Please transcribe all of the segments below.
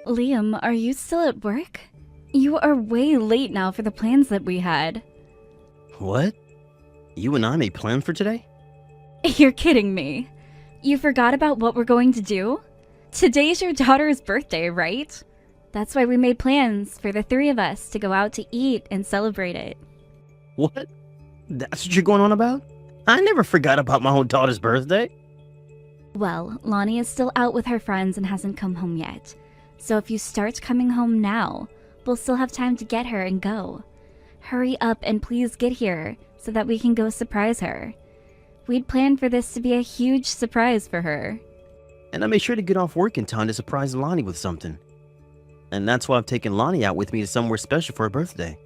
Liam, are you still at work? You are way late now for the plans that we had. What? You and I made plans for today? You're kidding me. You forgot about what we're going to do? Today's your daughter's birthday, right? That's why we made plans for the three of us to go out to eat and celebrate it. What? That's what you're going on about? I never forgot about my own daughter's birthday. Well, Lonnie is still out with her friends and hasn't come home yet. So if you start coming home now, we'll still have time to get her and go. Hurry up and please get here so that we can go surprise her. We'd planned for this to be a huge surprise for her. And I made sure to get off work in time to surprise Lonnie with something. And that's why I've taken Lonnie out with me to somewhere special for her birthday.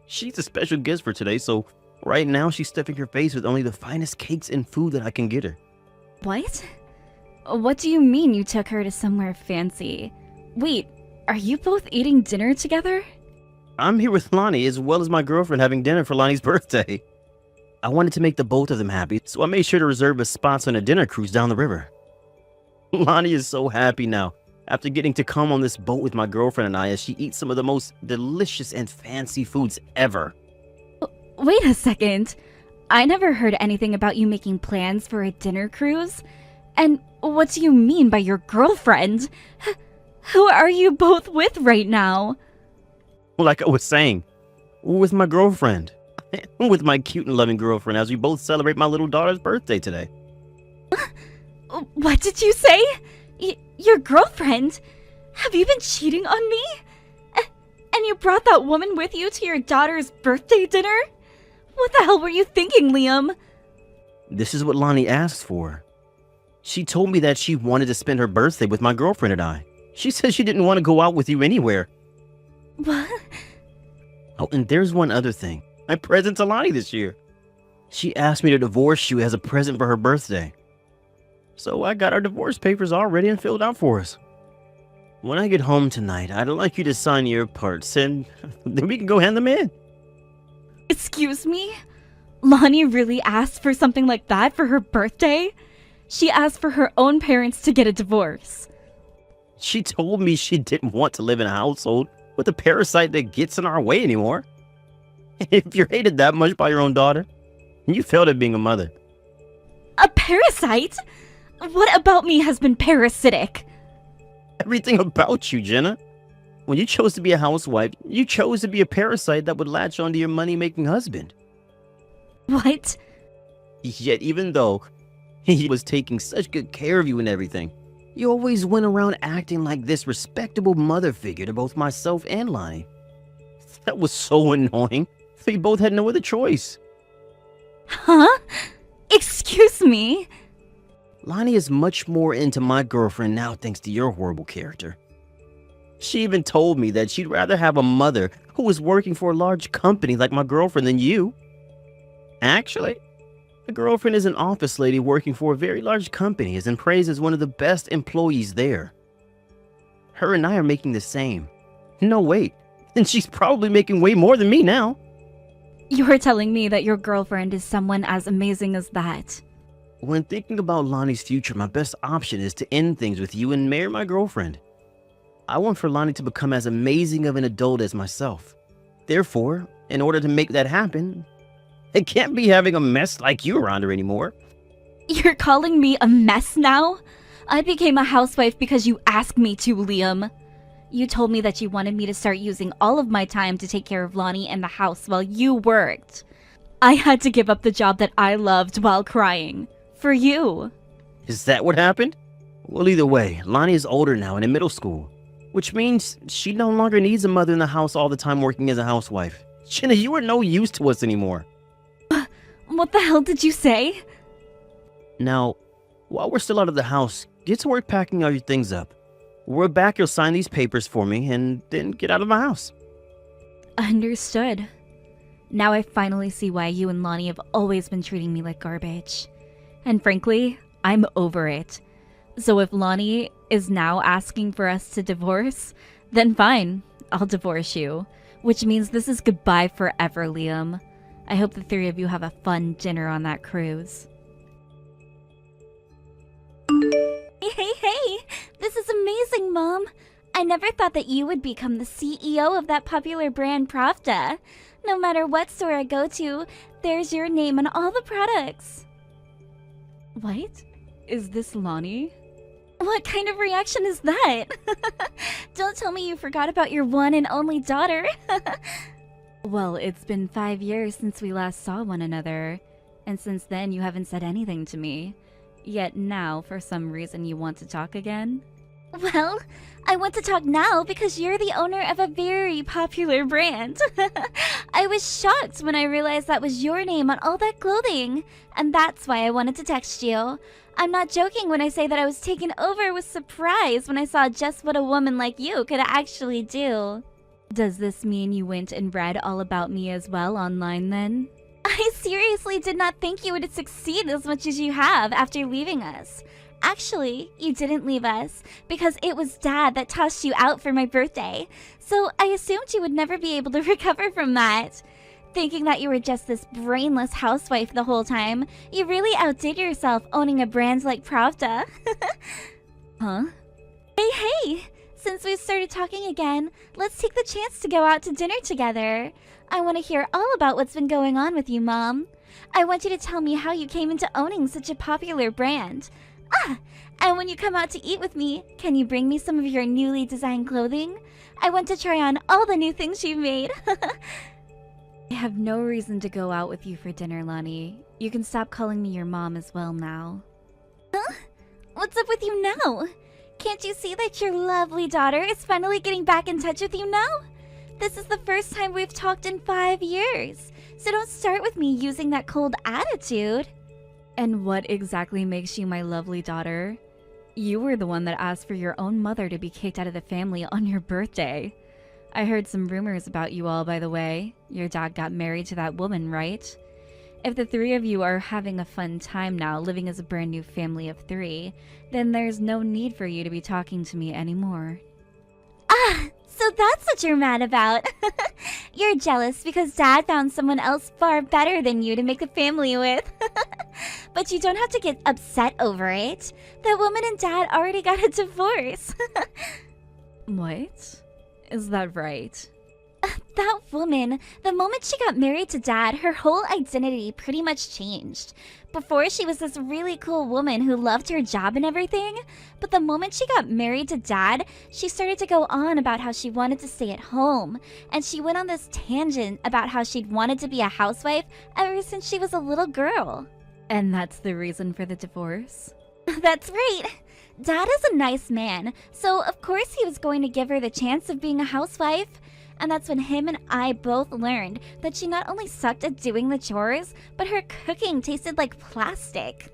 She's a special guest for today, so right now she's stuffing her face with only the finest cakes and food that I can get her. What? What do you mean you took her to somewhere fancy? Wait, are you both eating dinner together? I'm here with Lonnie as well as my girlfriend having dinner for Lonnie's birthday. I wanted to make the both of them happy, so I made sure to reserve us spots on a dinner cruise down the river. Lonnie is so happy now after getting to come on this boat with my girlfriend and I as she eats some of the most delicious and fancy foods ever. Wait a second. I never heard anything about you making plans for a dinner cruise. And what do you mean by your girlfriend? Who are you both with right now? Like I was saying, with my girlfriend. With my cute and loving girlfriend as we both celebrate my little daughter's birthday today. What did you say? Your girlfriend? Have you been cheating on me? And you brought that woman with you to your daughter's birthday dinner? What the hell were you thinking, Liam? This is what Lonnie asked for. She told me that she wanted to spend her birthday with my girlfriend and I. She said she didn't want to go out with you anywhere. What? Oh, and there's one other thing. My present to Lonnie this year. She asked me to divorce you as a present for her birthday. So I got our divorce papers all ready and filled out for us. When I get home tonight, I'd like you to sign your parts and then we can go hand them in. Excuse me? Lonnie really asked for something like that for her birthday? She asked for her own parents to get a divorce. She told me she didn't want to live in a household with a parasite that gets in our way anymore. If you're hated that much by your own daughter, you failed at being a mother. A parasite? What about me has been parasitic? Everything about you, Jenna. When you chose to be a housewife, you chose to be a parasite that would latch onto your money-making husband. What? Yet even though he was taking such good care of you and everything, you always went around acting like this respectable mother figure to both myself and Lonnie. That was so annoying. We both had no other choice. Huh? Excuse me? Lonnie is much more into my girlfriend now thanks to your horrible character. She even told me that she'd rather have a mother who was working for a large company like my girlfriend than you. Actually, my girlfriend is an office lady working for a very large company and praised as one of the best employees there. Her and I are making the same. No, wait. And she's probably making way more than me now. You're telling me that your girlfriend is someone as amazing as that? When thinking about Lonnie's future, my best option is to end things with you and marry my girlfriend. I want for Lonnie to become as amazing of an adult as myself. Therefore, in order to make that happen, it can't be having a mess like you around her anymore. You're calling me a mess now? I became a housewife because you asked me to, Liam. You told me that you wanted me to start using all of my time to take care of Lonnie and the house while you worked. I had to give up the job that I loved while crying. For you. Is that what happened? Well, either way, Lonnie is older now and in middle school, which means she no longer needs a mother in the house all the time working as a housewife. Jenna, you are no use to us anymore. What the hell did you say? Now, while we're still out of the house, get to work packing all your things up. When we're back, you'll sign these papers for me and then get out of my house. Understood. Now I finally see why you and Lonnie have always been treating me like garbage. And frankly, I'm over it. So if Lonnie is now asking for us to divorce, then fine, I'll divorce you. Which means this is goodbye forever, Liam. I hope the three of you have a fun dinner on that cruise. Hey, this is amazing, Mom. I never thought that you would become the CEO of that popular brand Pravda. No matter what store I go to, there's your name on all the products. What? Is this Lonnie? What kind of reaction is that? Don't tell me you forgot about your one and only daughter. Well, it's been 5 years since we last saw one another, and since then you haven't said anything to me. Yet now, for some reason, you want to talk again? Well, I want to talk now because you're the owner of a very popular brand. I was shocked when I realized that was your name on all that clothing, and that's why I wanted to text you. I'm not joking when I say that I was taken over with surprise when I saw just what a woman like you could actually do. Does this mean you went and read all about me as well online then? I seriously did not think you would succeed as much as you have after leaving us. Actually, you didn't leave us because it was Dad that tossed you out for my birthday. So I assumed you would never be able to recover from that. Thinking that you were just this brainless housewife the whole time, you really outdid yourself owning a brand like Pravda. Huh? Hey! Since we've started talking again, let's take the chance to go out to dinner together. I want to hear all about what's been going on with you, Mom. I want you to tell me how you came into owning such a popular brand. And when you come out to eat with me, can you bring me some of your newly designed clothing? I want to try on all the new things you've made. I have no reason to go out with you for dinner, Lonnie. You can stop calling me your mom as well now. Huh? What's up with you now? Can't you see that your lovely daughter is finally getting back in touch with you now? This is the first time we've talked in 5 years, so don't start with me using that cold attitude. And what exactly makes you my lovely daughter? You were the one that asked for your own mother to be kicked out of the family on your birthday. I heard some rumors about you all, by the way. Your dad got married to that woman, right? If the three of you are having a fun time now, living as a brand new family of 3, then there's no need for you to be talking to me anymore. So that's what you're mad about. You're jealous because Dad found someone else far better than you to make a family with. But you don't have to get upset over it. The woman and Dad already got a divorce. What? Is that right? That woman, the moment she got married to Dad, her whole identity pretty much changed. Before, she was this really cool woman who loved her job and everything, but the moment she got married to Dad, she started to go on about how she wanted to stay at home, and she went on this tangent about how she'd wanted to be a housewife ever since she was a little girl. And that's the reason for the divorce? That's right. Dad is a nice man, so of course he was going to give her the chance of being a housewife. And that's when him and I both learned that she not only sucked at doing the chores, but her cooking tasted like plastic.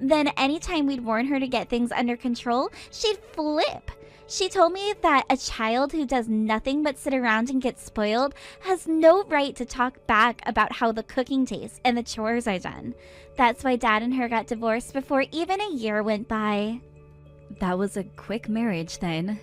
Then anytime we'd warn her to get things under control, she'd flip. She told me that a child who does nothing but sit around and get spoiled has no right to talk back about how the cooking tastes and the chores are done. That's why Dad and her got divorced before even a year went by. That was a quick marriage then.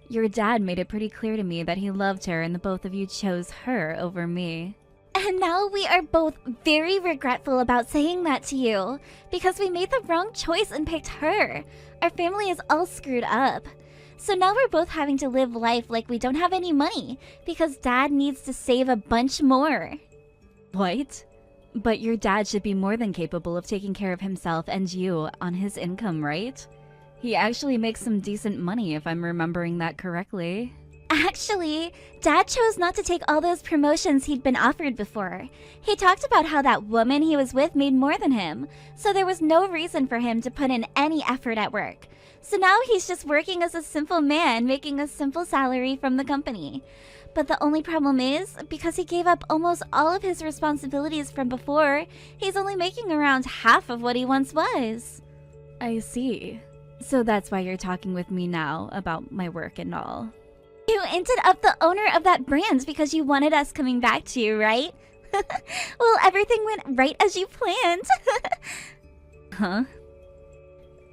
Your dad made it pretty clear to me that he loved her and the both of you chose her over me. And now we are both very regretful about saying that to you, because we made the wrong choice and picked her. Our family is all screwed up. So now we're both having to live life like we don't have any money, because Dad needs to save a bunch more. What? But your dad should be more than capable of taking care of himself and you on his income, right? He actually makes some decent money, if I'm remembering that correctly. Actually, Dad chose not to take all those promotions he'd been offered before. He talked about how that woman he was with made more than him, so there was no reason for him to put in any effort at work. So now he's just working as a simple man, making a simple salary from the company. But the only problem is, because he gave up almost all of his responsibilities from before, he's only making around half of what he once was. I see. So that's why you're talking with me now about my work and all. You ended up the owner of that brand because you wanted us coming back to you, right? Well, everything went right as you planned. Huh?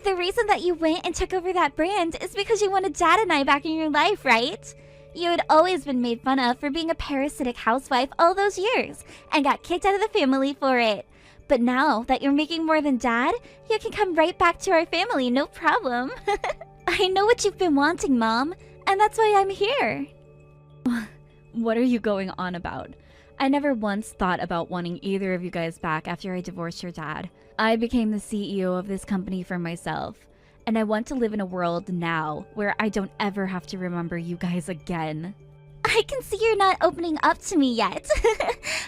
The reason that you went and took over that brand is because you wanted Dad and I back in your life, right? You had always been made fun of for being a parasitic housewife all those years and got kicked out of the family for it. But now that you're making more than Dad, you can come right back to our family, no problem. I know what you've been wanting, Mom, and that's why I'm here. What are you going on about? I never once thought about wanting either of you guys back after I divorced your dad. I became the CEO of this company for myself, and I want to live in a world now where I don't ever have to remember you guys again. I can see you're not opening up to me yet.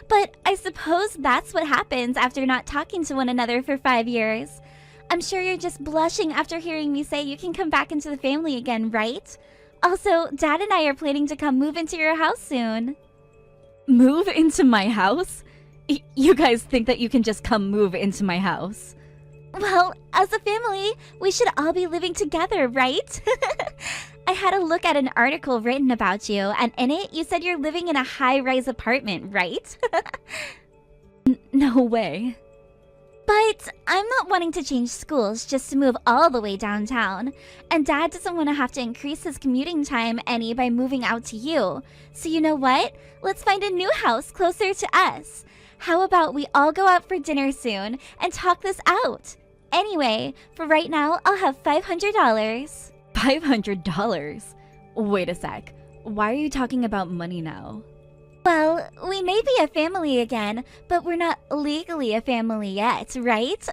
But I suppose that's what happens after not talking to one another for 5 years. I'm sure you're just blushing after hearing me say you can come back into the family again, right? Also, Dad and I are planning to come move into your house soon. Move into my house? You guys think that you can just come move into my house? Well, as a family, we should all be living together, right? I had a look at an article written about you, and in it, you said you're living in a high-rise apartment, right? No way. But I'm not wanting to change schools just to move all the way downtown. And Dad doesn't want to have to increase his commuting time any by moving out to you. So you know what? Let's find a new house closer to us. How about we all go out for dinner soon and talk this out? Anyway, for right now, I'll have $500. $500? Wait a sec. Why are you talking about money now? Well, we may be a family again, but we're not legally a family yet, right?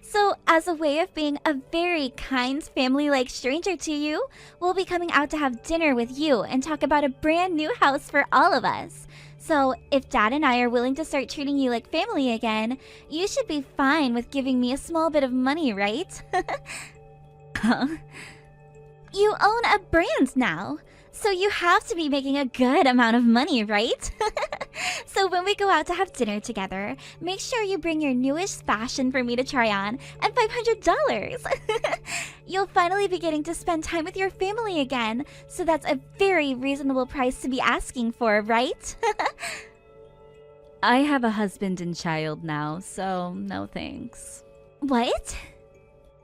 So, as a way of being a very kind family-like stranger to you, we'll be coming out to have dinner with you and talk about a brand new house for all of us. So, if Dad and I are willing to start treating you like family again, you should be fine with giving me a small bit of money, right? Huh? You own a brand now. So you have to be making a good amount of money, right? So when we go out to have dinner together, make sure you bring your newest fashion for me to try on and $500. You'll finally be getting to spend time with your family again, so that's a very reasonable price to be asking for, right? I have a husband and child now, so no thanks. What?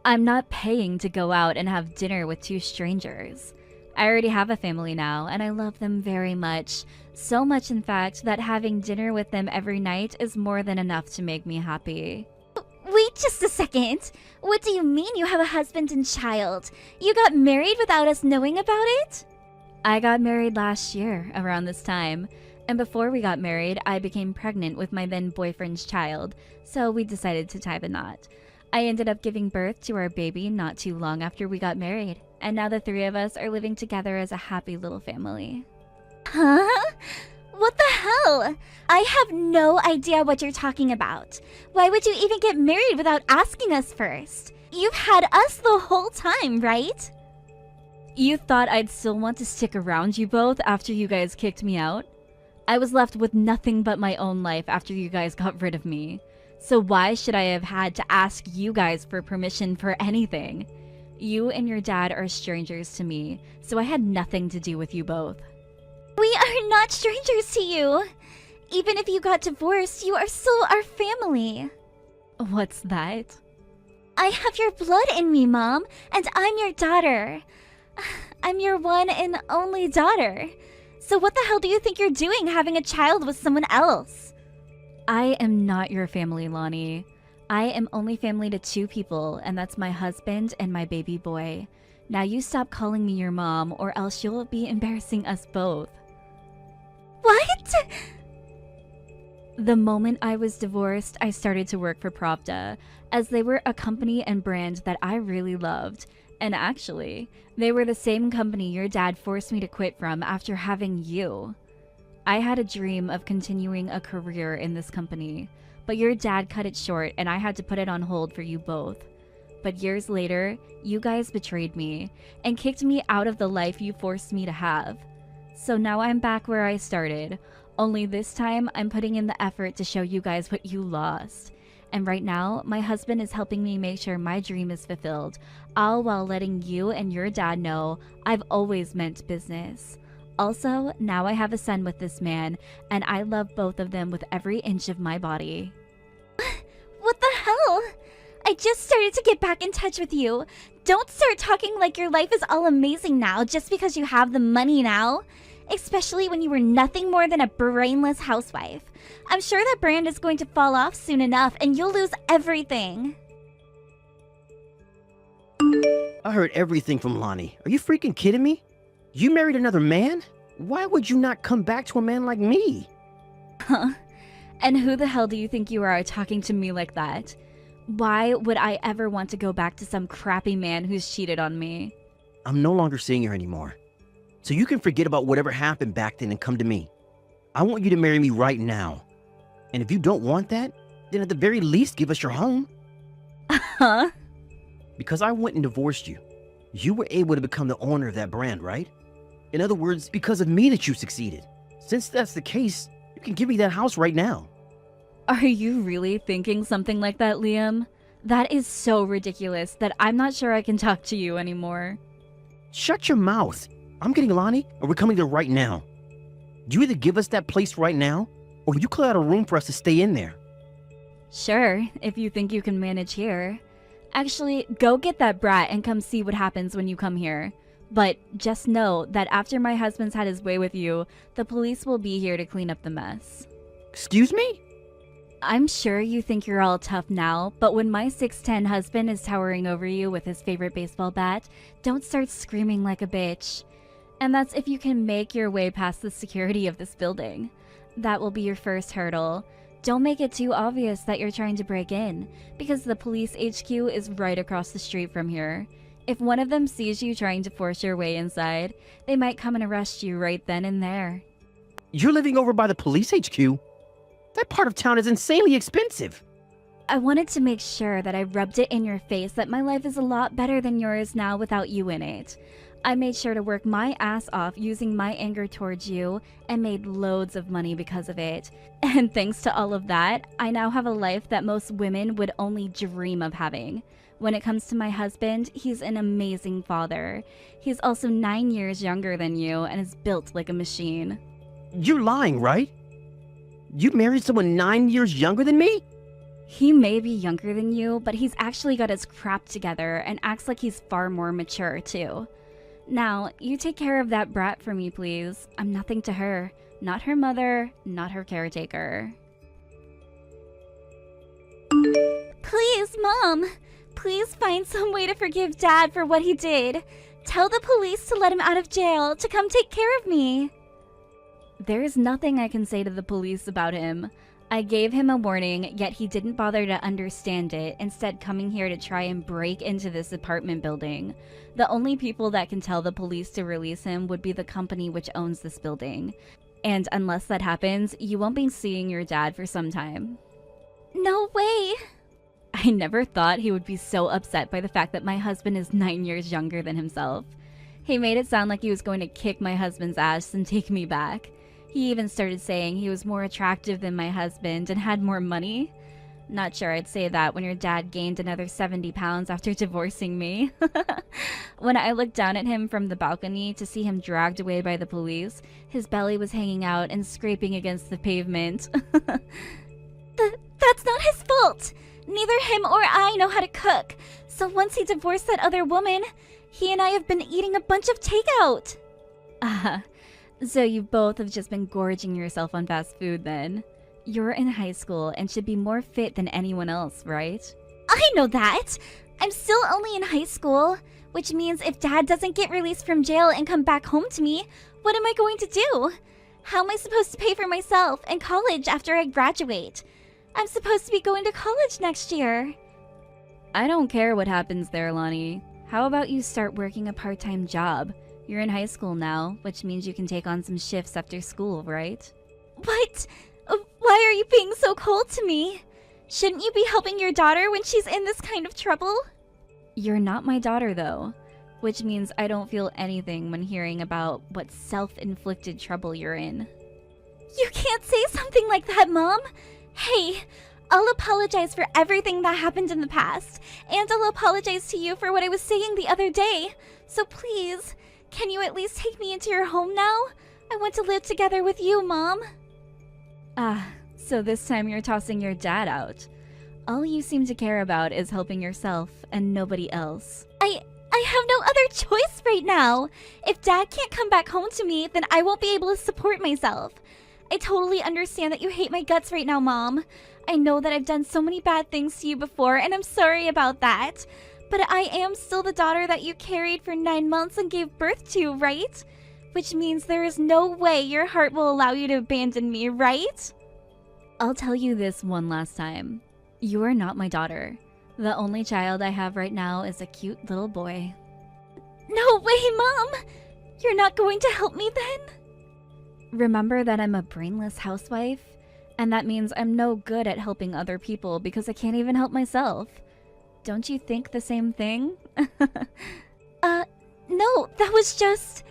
I'm not paying to go out and have dinner with two strangers. I already have a family now, and I love them very much. So much, in fact, that having dinner with them every night is more than enough to make me happy. Wait just a second. What do you mean you have a husband and child? You got married without us knowing about it? I got married last year, around this time. And before we got married, I became pregnant with my then boyfriend's child, so we decided to tie the knot. I ended up giving birth to our baby not too long after we got married, and now the three of us are living together as a happy little family. Huh? What the hell? I have no idea what you're talking about. Why would you even get married without asking us first? You've had us the whole time, right? You thought I'd still want to stick around you both after you guys kicked me out? I was left with nothing but my own life after you guys got rid of me. So why should I have had to ask you guys for permission for anything? You and your dad are strangers to me, so I had nothing to do with you both. We are not strangers to you. Even if you got divorced, you are still our family. What's that? I have your blood in me, Mom, and I'm your daughter. I'm your one and only daughter. So what the hell do you think you're doing having a child with someone else? I am not your family, Lonnie. I am only family to two people, and that's my husband and my baby boy. Now you stop calling me your mom, or else you'll be embarrassing us both. What? The moment I was divorced, I started to work for Pravda, as they were a company and brand that I really loved. And actually, they were the same company your dad forced me to quit from after having you. I had a dream of continuing a career in this company, but your dad cut it short and I had to put it on hold for you both. But years later, you guys betrayed me and kicked me out of the life you forced me to have. So now I'm back where I started, only this time I'm putting in the effort to show you guys what you lost. And right now, my husband is helping me make sure my dream is fulfilled, all while letting you and your dad know I've always meant business. Also, now I have a son with this man, and I love both of them with every inch of my body. What the hell? I just started to get back in touch with you. Don't start talking like your life is all amazing now just because you have the money now. Especially when you were nothing more than a brainless housewife. I'm sure that brand is going to fall off soon enough and you'll lose everything. I heard everything from Lonnie. Are you freaking kidding me? You married another man? Why would you not come back to a man like me? Huh? And who the hell do you think you are talking to me like that? Why would I ever want to go back to some crappy man who's cheated on me? I'm no longer seeing her anymore. So you can forget about whatever happened back then and come to me. I want you to marry me right now. And if you don't want that, then at the very least give us your home. Huh? Because I went and divorced you, you were able to become the owner of that brand, right? In other words, because of me that you succeeded. Since that's the case, you can give me that house right now. Are you really thinking something like that, Liam? That is so ridiculous that I'm not sure I can talk to you anymore. Shut your mouth. I'm getting Lonnie, and we're coming there right now. Do you either give us that place right now, or you clear out a room for us to stay in there? Sure, if you think you can manage here. Actually, go get that brat and come see what happens when you come here. But just know that after my husband's had his way with you, the police will be here to clean up the mess. Excuse me? I'm sure you think you're all tough now, but when my 6'10" husband is towering over you with his favorite baseball bat, don't start screaming like a bitch. And that's if you can make your way past the security of this building. That will be your first hurdle. Don't make it too obvious that you're trying to break in, because the police HQ is right across the street from here. If one of them sees you trying to force your way inside, they might come and arrest you right then and there. You're living over by the police HQ? That part of town is insanely expensive. I wanted to make sure that I rubbed it in your face that my life is a lot better than yours now without you in it. I made sure to work my ass off using my anger towards you and made loads of money because of it. And thanks to all of that, I now have a life that most women would only dream of having. When it comes to my husband, he's an amazing father. He's also 9 years younger than you and is built like a machine. You're lying, right? You married someone 9 years younger than me? He may be younger than you, but he's actually got his crap together and acts like he's far more mature, too. Now, you take care of that brat for me, please. I'm nothing to her. Not her mother, not her caretaker. Please, Mom. Please find some way to forgive Dad for what he did. Tell the police to let him out of jail, to come take care of me. There's nothing I can say to the police about him. I gave him a warning, yet he didn't bother to understand it, instead coming here to try and break into this apartment building. The only people that can tell the police to release him would be the company which owns this building. And unless that happens, you won't be seeing your dad for some time. No way! I never thought he would be so upset by the fact that my husband is 9 years younger than himself. He made it sound like he was going to kick my husband's ass and take me back. He even started saying he was more attractive than my husband and had more money. Not sure I'd say that when your dad gained another 70 pounds after divorcing me. When I looked down at him from the balcony to see him dragged away by the police, his belly was hanging out and scraping against the pavement. That's not his fault! Neither him or I know how to cook. So once he divorced that other woman, he and I have been eating a bunch of takeout. So you both have just been gorging yourself on fast food then. You're in high school and should be more fit than anyone else, right? I know that! I'm still only in high school, which means if Dad doesn't get released from jail and come back home to me, what am I going to do? How am I supposed to pay for myself and college after I graduate? I'm supposed to be going to college next year. I don't care what happens there, Lonnie. How about you start working a part-time job? You're in high school now, which means you can take on some shifts after school, right? What? Why are you being so cold to me? Shouldn't you be helping your daughter when she's in this kind of trouble? You're not my daughter, though, which means I don't feel anything when hearing about what self-inflicted trouble you're in. You can't say something like that, Mom! Hey, I'll apologize for everything that happened in the past, and I'll apologize to you for what I was saying the other day. So please, can you at least take me into your home now? I want to live together with you, Mom. So this time you're tossing your dad out. All you seem to care about is helping yourself and nobody else. I have no other choice right now. If Dad can't come back home to me, then I won't be able to support myself. I totally understand that you hate my guts right now, Mom. I know that I've done so many bad things to you before, and I'm sorry about that. But I am still the daughter that you carried for 9 months and gave birth to, right? Which means there is no way your heart will allow you to abandon me, right? I'll tell you this one last time. You are not my daughter. The only child I have right now is a cute little boy. No way, Mom! You're not going to help me then? Remember that I'm a brainless housewife? And that means I'm no good at helping other people because I can't even help myself. Don't you think the same thing? No, that was just...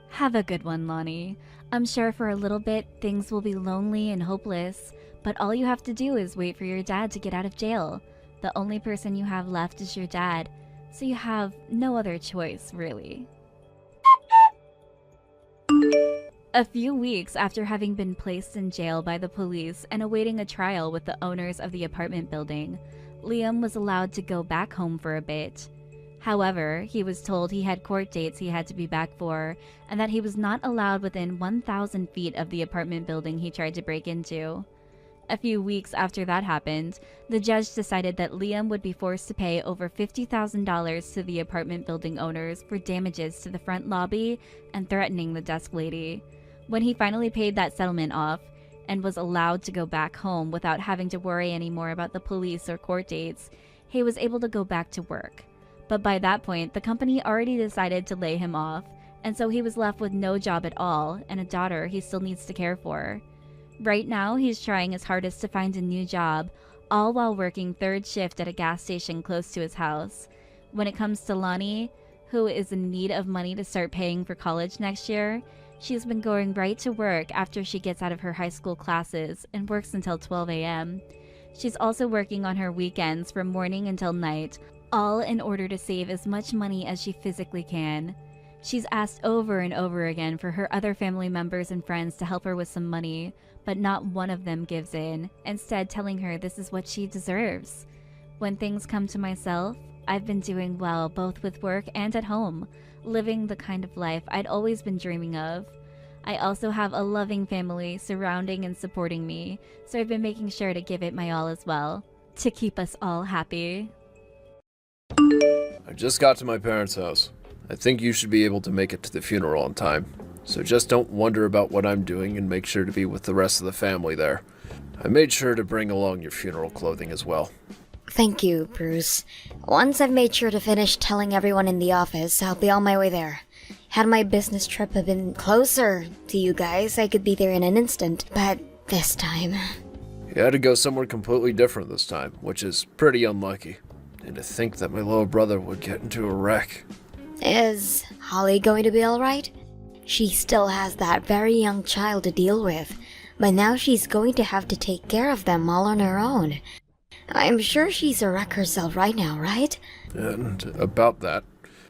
Have a good one, Lonnie. I'm sure for a little bit, things will be lonely and hopeless, but all you have to do is wait for your dad to get out of jail. The only person you have left is your dad, so you have no other choice, really. A few weeks after having been placed in jail by the police and awaiting a trial with the owners of the apartment building, Liam was allowed to go back home for a bit. However, he was told he had court dates he had to be back for, and that he was not allowed within 1,000 feet of the apartment building he tried to break into. A few weeks after that happened, the judge decided that Liam would be forced to pay over $50,000 to the apartment building owners for damages to the front lobby and threatening the desk lady. When he finally paid that settlement off and was allowed to go back home without having to worry anymore about the police or court dates, he was able to go back to work. But by that point, the company already decided to lay him off, and so he was left with no job at all and a daughter he still needs to care for. Right now, he's trying his hardest to find a new job, all while working third shift at a gas station close to his house. When it comes to Lonnie, who is in need of money to start paying for college next year, she's been going right to work after she gets out of her high school classes and works until 12 a.m. She's also working on her weekends from morning until night, all in order to save as much money as she physically can. She's asked over and over again for her other family members and friends to help her with some money, but not one of them gives in, instead telling her this is what she deserves. When things come to myself, I've been doing well both with work and at home, living the kind of life I'd always been dreaming of. I also have a loving family surrounding and supporting me, so I've been making sure to give it my all as well, to keep us all happy. I just got to my parents' house. I think you should be able to make it to the funeral on time. So just don't wonder about what I'm doing and make sure to be with the rest of the family there. I made sure to bring along your funeral clothing as well. Thank you, Bruce. Once I've made sure to finish telling everyone in the office, I'll be on my way there. Had my business trip been closer to you guys, I could be there in an instant, but this time... You had to go somewhere completely different this time, which is pretty unlucky. And to think that my little brother would get into a wreck. Is Holly going to be alright? She still has that very young child to deal with, but now she's going to have to take care of them all on her own. I'm sure she's a wreck herself right now, right? And about that,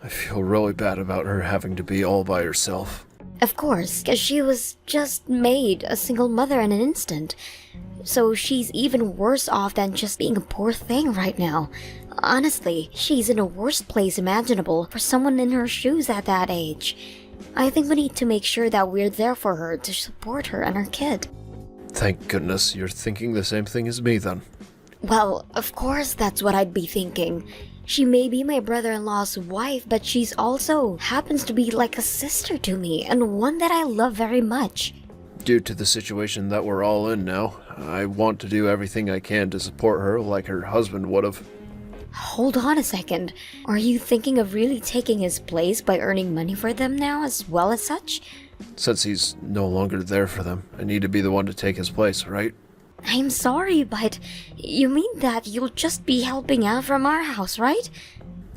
I feel really bad about her having to be all by herself. Of course, because she was just made a single mother in an instant. So she's even worse off than just being a poor thing right now. Honestly, she's in the worst place imaginable for someone in her shoes at that age. I think we need to make sure that we're there for her to support her and her kid. Thank goodness you're thinking the same thing as me then. Well, of course that's what I'd be thinking. She may be my brother-in-law's wife, but she's also happens to be like a sister to me, and one that I love very much. Due to the situation that we're all in now, I want to do everything I can to support her like her husband would have. Hold on a second. Are you thinking of really taking his place by earning money for them now as well as such? Since he's no longer there for them, I need to be the one to take his place, right? I'm sorry, but you mean that you'll just be helping out from our house, right?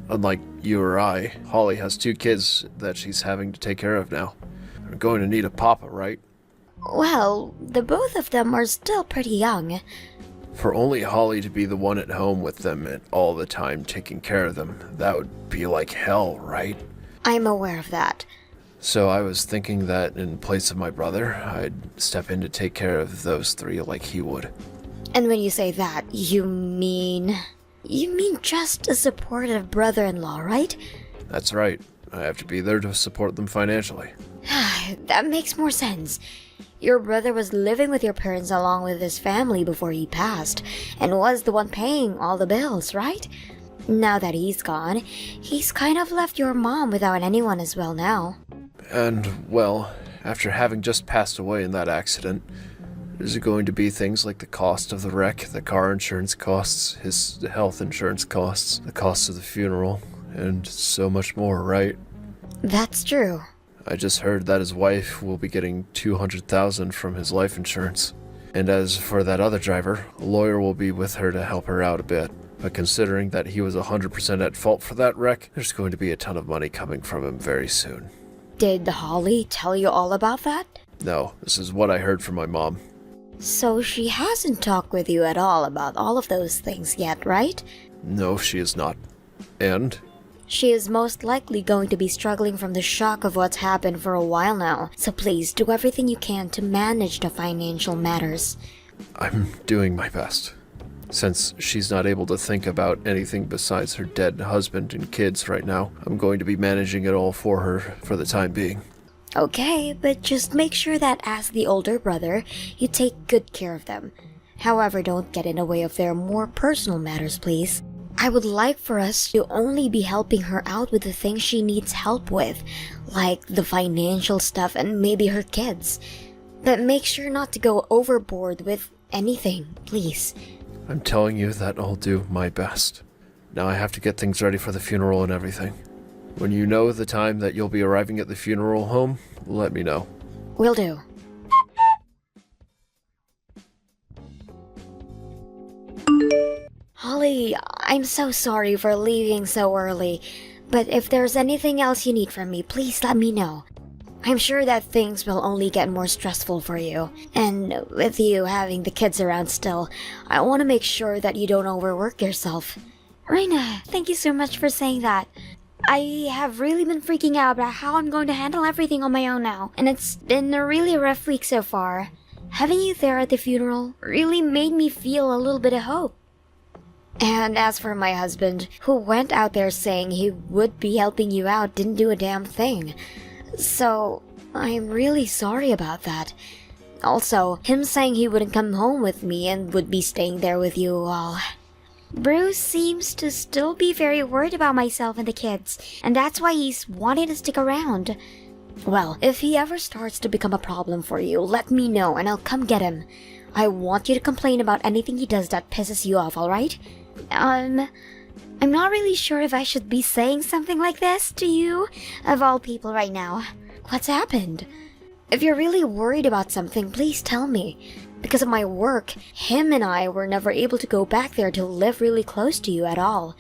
Unlike you or I, Holly has 2 kids that she's having to take care of now. We're going to need a papa, right? Well, the both of them are still pretty young. For only Holly to be the one at home with them and all the time taking care of them, that would be like hell, right? I'm aware of that. So I was thinking that in place of my brother, I'd step in to take care of those 3 like he would. And when you say that, you mean just a supportive brother-in-law, right? That's right. I have to be there to support them financially. That makes more sense. Your brother was living with your parents along with his family before he passed, and was the one paying all the bills, right? Now that he's gone, he's kind of left your mom without anyone as well now. And, well, after having just passed away in that accident, is it going to be things like the cost of the wreck, the car insurance costs, his health insurance costs, the cost of the funeral, and so much more, right? That's true. I just heard that his wife will be getting $200,000 from his life insurance. And as for that other driver, a lawyer will be with her to help her out a bit. But considering that he was 100% at fault for that wreck, there's going to be a ton of money coming from him very soon. Did Holly tell you all about that? No, this is what I heard from my mom. So she hasn't talked with you at all about all of those things yet, right? No, she is not. And? She is most likely going to be struggling from the shock of what's happened for a while now, so please do everything you can to manage the financial matters. I'm doing my best. Since she's not able to think about anything besides her dead husband and kids right now, I'm going to be managing it all for her for the time being. Okay, but just make sure that as the older brother, you take good care of them. However, don't get in the way of their more personal matters, please. I would like for us to only be helping her out with the things she needs help with, like the financial stuff and maybe her kids. But make sure not to go overboard with anything, please. I'm telling you that I'll do my best. Now I have to get things ready for the funeral and everything. When you know the time that you'll be arriving at the funeral home, let me know. Will do. Holly, I'm so sorry for leaving so early, but if there's anything else you need from me, please let me know. I'm sure that things will only get more stressful for you, and with you having the kids around still, I want to make sure that you don't overwork yourself. Reina, thank you so much for saying that. I have really been freaking out about how I'm going to handle everything on my own now, and it's been a really rough week so far. Having you there at the funeral really made me feel a little bit of hope. And as for my husband, who went out there saying he would be helping you out, didn't do a damn thing. So, I'm really sorry about that. Also, him saying he wouldn't come home with me and would be staying there with you all. Bruce seems to still be very worried about myself and the kids, and that's why he's wanting to stick around. Well, if he ever starts to become a problem for you, let me know and I'll come get him. I want you to complain about anything he does that pisses you off, alright? I'm not really sure if I should be saying something like this to you, of all people right now. What's happened? If you're really worried about something, please tell me. Because of my work, him and I were never able to go back there to live really close to you at all.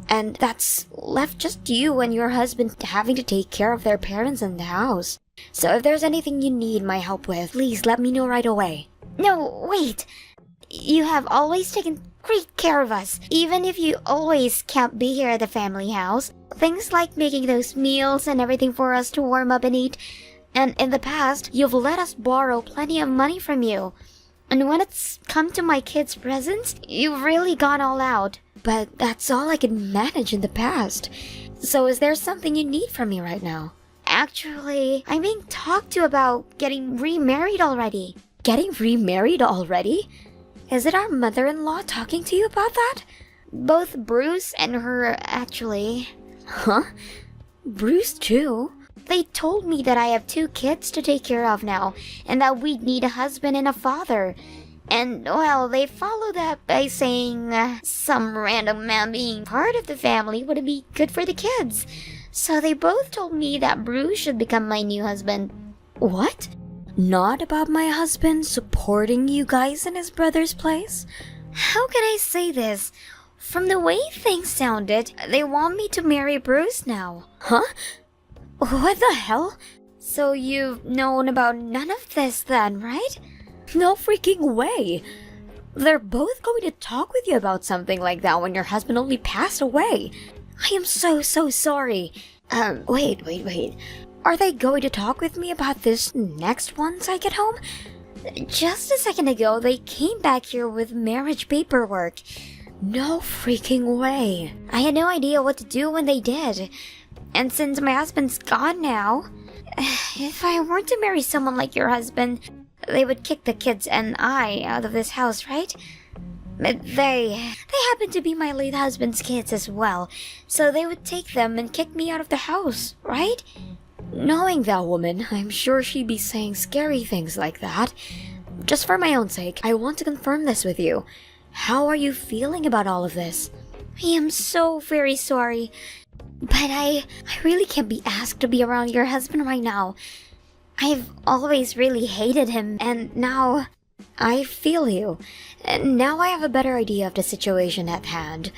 And that's left just you and your husband having to take care of their parents in the house. So if there's anything you need my help with, please let me know right away. No, wait. You have always taken great care of us, even if you always can't be here at the family house. Things like making those meals and everything for us to warm up and eat. And in the past, you've let us borrow plenty of money from you. And when it's come to my kids' presents, you've really gone all out. But that's all I could manage in the past. So is there something you need from me right now? Actually, I'm being talked to about getting remarried already. Getting remarried already? Is it our mother-in-law talking to you about that? Both Bruce and her, actually. Huh? Bruce too? They told me that I have 2 kids to take care of now, and that we'd need a husband and a father. And, well, they followed up by saying some random man being part of the family would be good for the kids. So they both told me that Bruce should become my new husband. What? Not about my husband supporting you guys in his brother's place? How can I say this? From the way things sounded, they want me to marry Bruce now. Huh? What the hell? So you've known about none of this then, right? No freaking way. They're both going to talk with you about something like that when your husband only passed away. I am so sorry. Wait. Are they going to talk with me about this next once I get home? Just a second ago, they came back here with marriage paperwork. No freaking way. I had no idea what to do when they did. And since my husband's gone now, if I weren't to marry someone like your husband, they would kick the kids and I out of this house, right? But they happen to be my late husband's kids as well, so they would take them and kick me out of the house, right? Knowing that woman, I'm sure she'd be saying scary things like that. Just for my own sake, I want to confirm this with you. How are you feeling about all of this? I am so very sorry, but I really can't be asked to be around your husband right now. I've always really hated him, and now I feel you. And now I have a better idea of the situation at hand.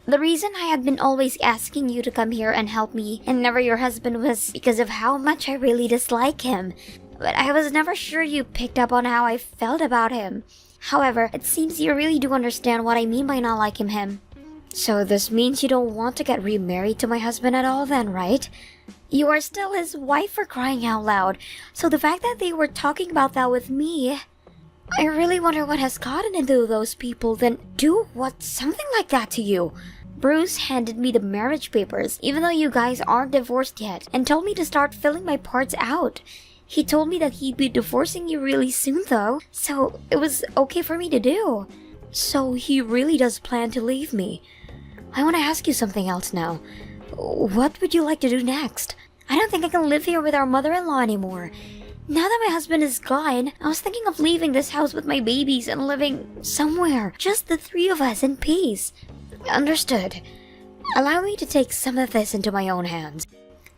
The reason I have been always asking you to come here and help me and never your husband was because of how much I really dislike him. But I was never sure you picked up on how I felt about him. However, it seems you really do understand what I mean by not liking him. So this means you don't want to get remarried to my husband at all then, right? You are still his wife, for crying out loud. So the fact that they were talking about that with me, I really wonder what has gotten into those people then do something like that to you. Bruce handed me the marriage papers, even though you guys aren't divorced yet, and told me to start filling my parts out. He told me that he'd be divorcing you really soon though, so it was okay for me to do. So he really does plan to leave me. I want to ask you something else now. What would you like to do next? I don't think I can live here with our mother-in-law anymore. Now that my husband is gone, I was thinking of leaving this house with my babies and living somewhere, just the three of us in peace. Understood. Allow me to take some of this into my own hands.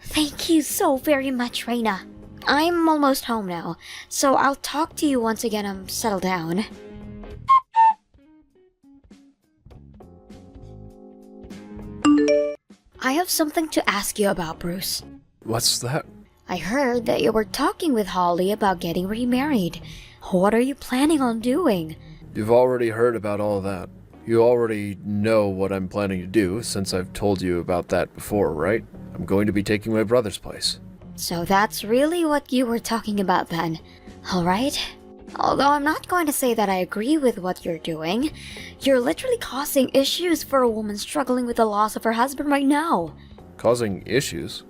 Thank you so very much, Reina. I'm almost home now, so I'll talk to you once again I'm settled down. I have something to ask you about, Bruce. What's that? I heard that you were talking with Holly about getting remarried. What are you planning on doing? You've already heard about all that. You already know what I'm planning to do since I've told you about that before, right? I'm going to be taking my brother's place. So that's really what you were talking about then. Alright. Although I'm not going to say that I agree with what you're doing. You're literally causing issues for a woman struggling with the loss of her husband right now. Causing issues?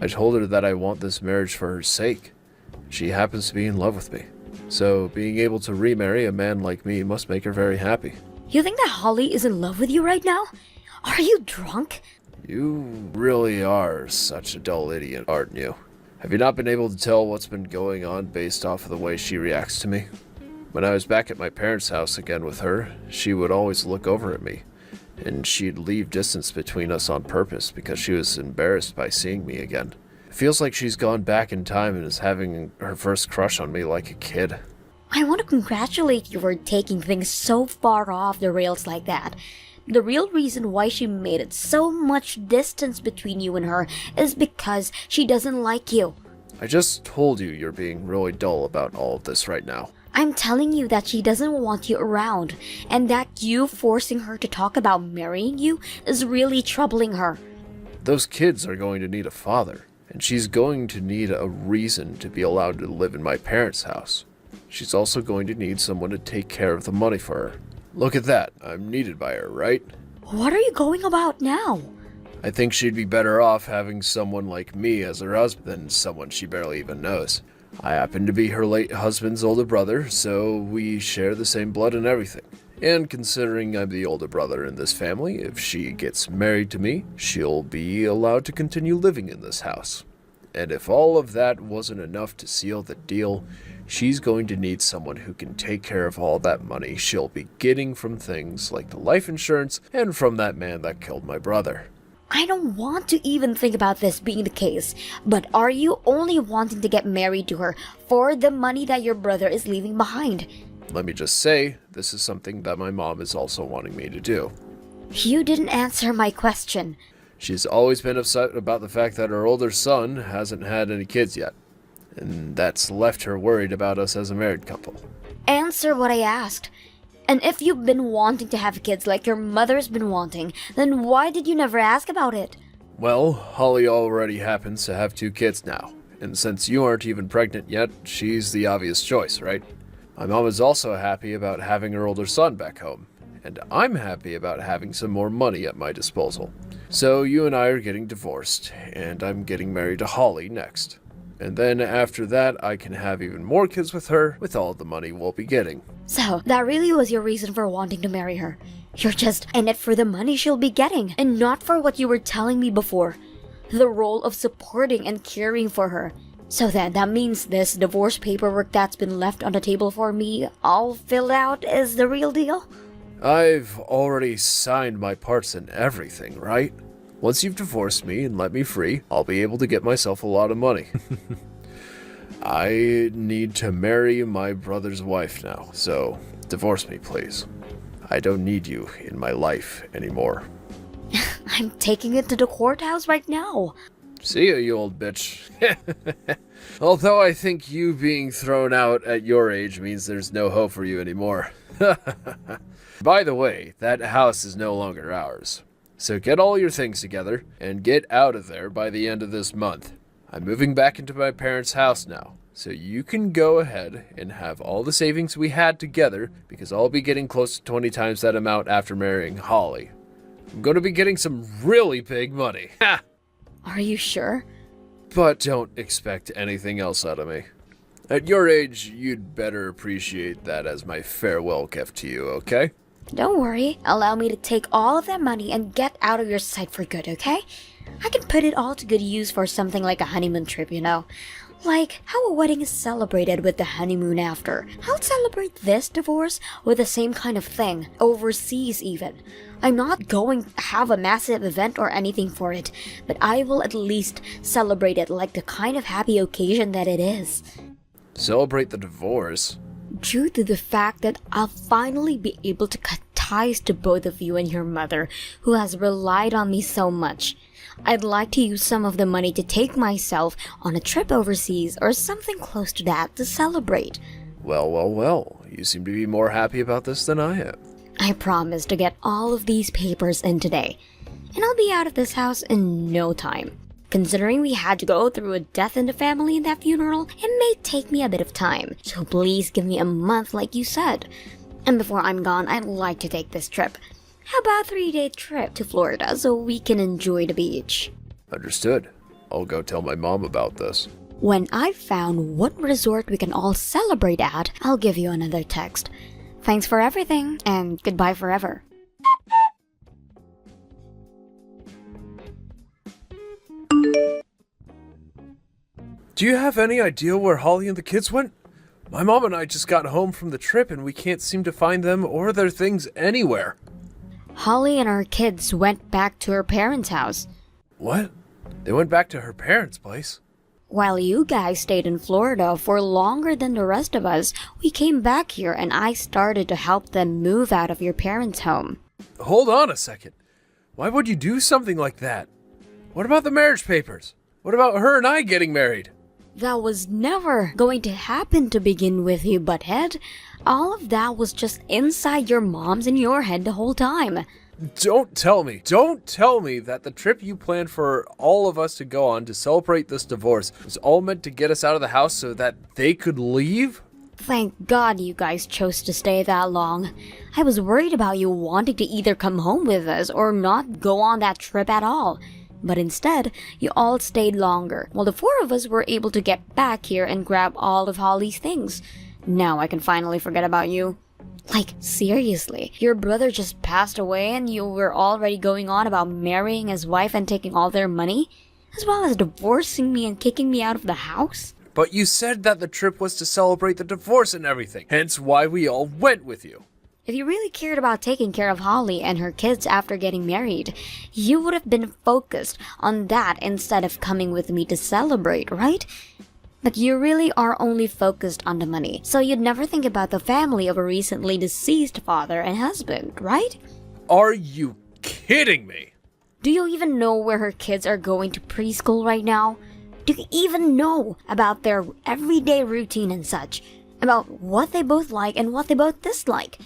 I told her that I want this marriage for her sake. She happens to be in love with me. So being able to remarry a man like me must make her very happy. You think that Holly is in love with you right now? Are you drunk? You really are such a dull idiot, aren't you? Have you not been able to tell what's been going on based off of the way she reacts to me? When I was back at my parents' house again with her, she would always look over at me, and she'd leave distance between us on purpose because she was embarrassed by seeing me again. It feels like she's gone back in time and is having her first crush on me like a kid. I want to congratulate you for taking things so far off the rails like that. The real reason why she made it so much distance between you and her is because she doesn't like you. I just told you you're being really dull about all of this right now. I'm telling you that she doesn't want you around, and that you forcing her to talk about marrying you is really troubling her. Those kids are going to need a father, and she's going to need a reason to be allowed to live in my parents' house. She's also going to need someone to take care of the money for her. Look at that. I'm needed by her, right? What are you going about now? I think she'd be better off having someone like me as her husband than someone she barely even knows. I happen to be her late husband's older brother, so we share the same blood and everything. And considering I'm the older brother in this family, if she gets married to me, she'll be allowed to continue living in this house. And if all of that wasn't enough to seal the deal, she's going to need someone who can take care of all that money she'll be getting from things like the life insurance and from that man that killed my brother. I don't want to even think about this being the case, but are you only wanting to get married to her for the money that your brother is leaving behind? Let me just say, this is something that my mom is also wanting me to do. You didn't answer my question. She's always been upset about the fact that her older son hasn't had any kids yet, and that's left her worried about us as a married couple. Answer what I asked. And if you've been wanting to have kids like your mother's been wanting, then why did you never ask about it? Well, Holly already happens to have 2 kids now, and since you aren't even pregnant yet, she's the obvious choice, right? My mom is also happy about having her older son back home, and I'm happy about having some more money at my disposal. So you and I are getting divorced, and I'm getting married to Holly next. And then after that, I can have even more kids with her with all the money we'll be getting. So, that really was your reason for wanting to marry her. You're just in it for the money she'll be getting, and not for what you were telling me before. The role of supporting and caring for her. So then, that means this divorce paperwork that's been left on the table for me, all filled out, is the real deal? I've already signed my parts and everything, right? Once you've divorced me and let me free, I'll be able to get myself a lot of money. I need to marry my brother's wife now, so divorce me, please. I don't need you in my life anymore. I'm taking it to the courthouse right now. See ya, you old bitch. Although I think you being thrown out at your age means there's no hope for you anymore. By the way, that house is no longer ours. So get all your things together and get out of there by the end of this month. I'm moving back into my parents' house now, so you can go ahead and have all the savings we had together because I'll be getting close to 20 times that amount after marrying Holly. I'm going to be getting some really big money. Ha! Are you sure? But don't expect anything else out of me. At your age, you'd better appreciate that as my farewell gift to you, okay? Don't worry. Allow me to take all of that money and get out of your sight for good, okay? I can put it all to good use for something like a honeymoon trip, you know? Like how a wedding is celebrated with the honeymoon after. I'll celebrate this divorce with the same kind of thing, overseas even. I'm not going to have a massive event or anything for it, but I will at least celebrate it like the kind of happy occasion that it is. Celebrate the divorce? Due to the fact that I'll finally be able to cut ties to both of you and your mother, who has relied on me so much. I'd like to use some of the money to take myself on a trip overseas or something close to that to celebrate. Well. You seem to be more happy about this than I am. I promise to get all of these papers in today, and I'll be out of this house in no time. Considering we had to go through a death in the family in that funeral, it may take me a bit of time, so please give me a month like you said. And before I'm gone, I'd like to take this trip. How about a 3-day trip to Florida so we can enjoy the beach? Understood. I'll go tell my mom about this. When I've found what resort we can all celebrate at, I'll give you another text. Thanks for everything, and goodbye forever. Do you have any idea where Holly and the kids went? My mom and I just got home from the trip and we can't seem to find them or their things anywhere. Holly and our kids went back to her parents' house. What? They went back to her parents' place? While you guys stayed in Florida for longer than the rest of us, we came back here and I started to help them move out of your parents' home. Hold on a second. Why would you do something like that? What about the marriage papers? What about her and I getting married? That was never going to happen to begin with, you butthead. All of that was just inside your mom's and your head the whole time. Don't tell me that the trip you planned for all of us to go on to celebrate this divorce was all meant to get us out of the house so that they could leave? Thank God you guys chose to stay that long. I was worried about you wanting to either come home with us or not go on that trip at all. But instead, you all stayed longer, while the 4 of us were able to get back here and grab all of Holly's things. Now I can finally forget about you. Like, seriously, your brother just passed away and you were already going on about marrying his wife and taking all their money? As well as divorcing me and kicking me out of the house? But you said that the trip was to celebrate the divorce and everything, hence why we all went with you. If you really cared about taking care of Holly and her kids after getting married, you would have been focused on that instead of coming with me to celebrate, right? But you really are only focused on the money, so you'd never think about the family of a recently deceased father and husband, right? Are you kidding me? Do you even know where her kids are going to preschool right now? Do you even know about their everyday routine and such? About what they both like and what they both dislike?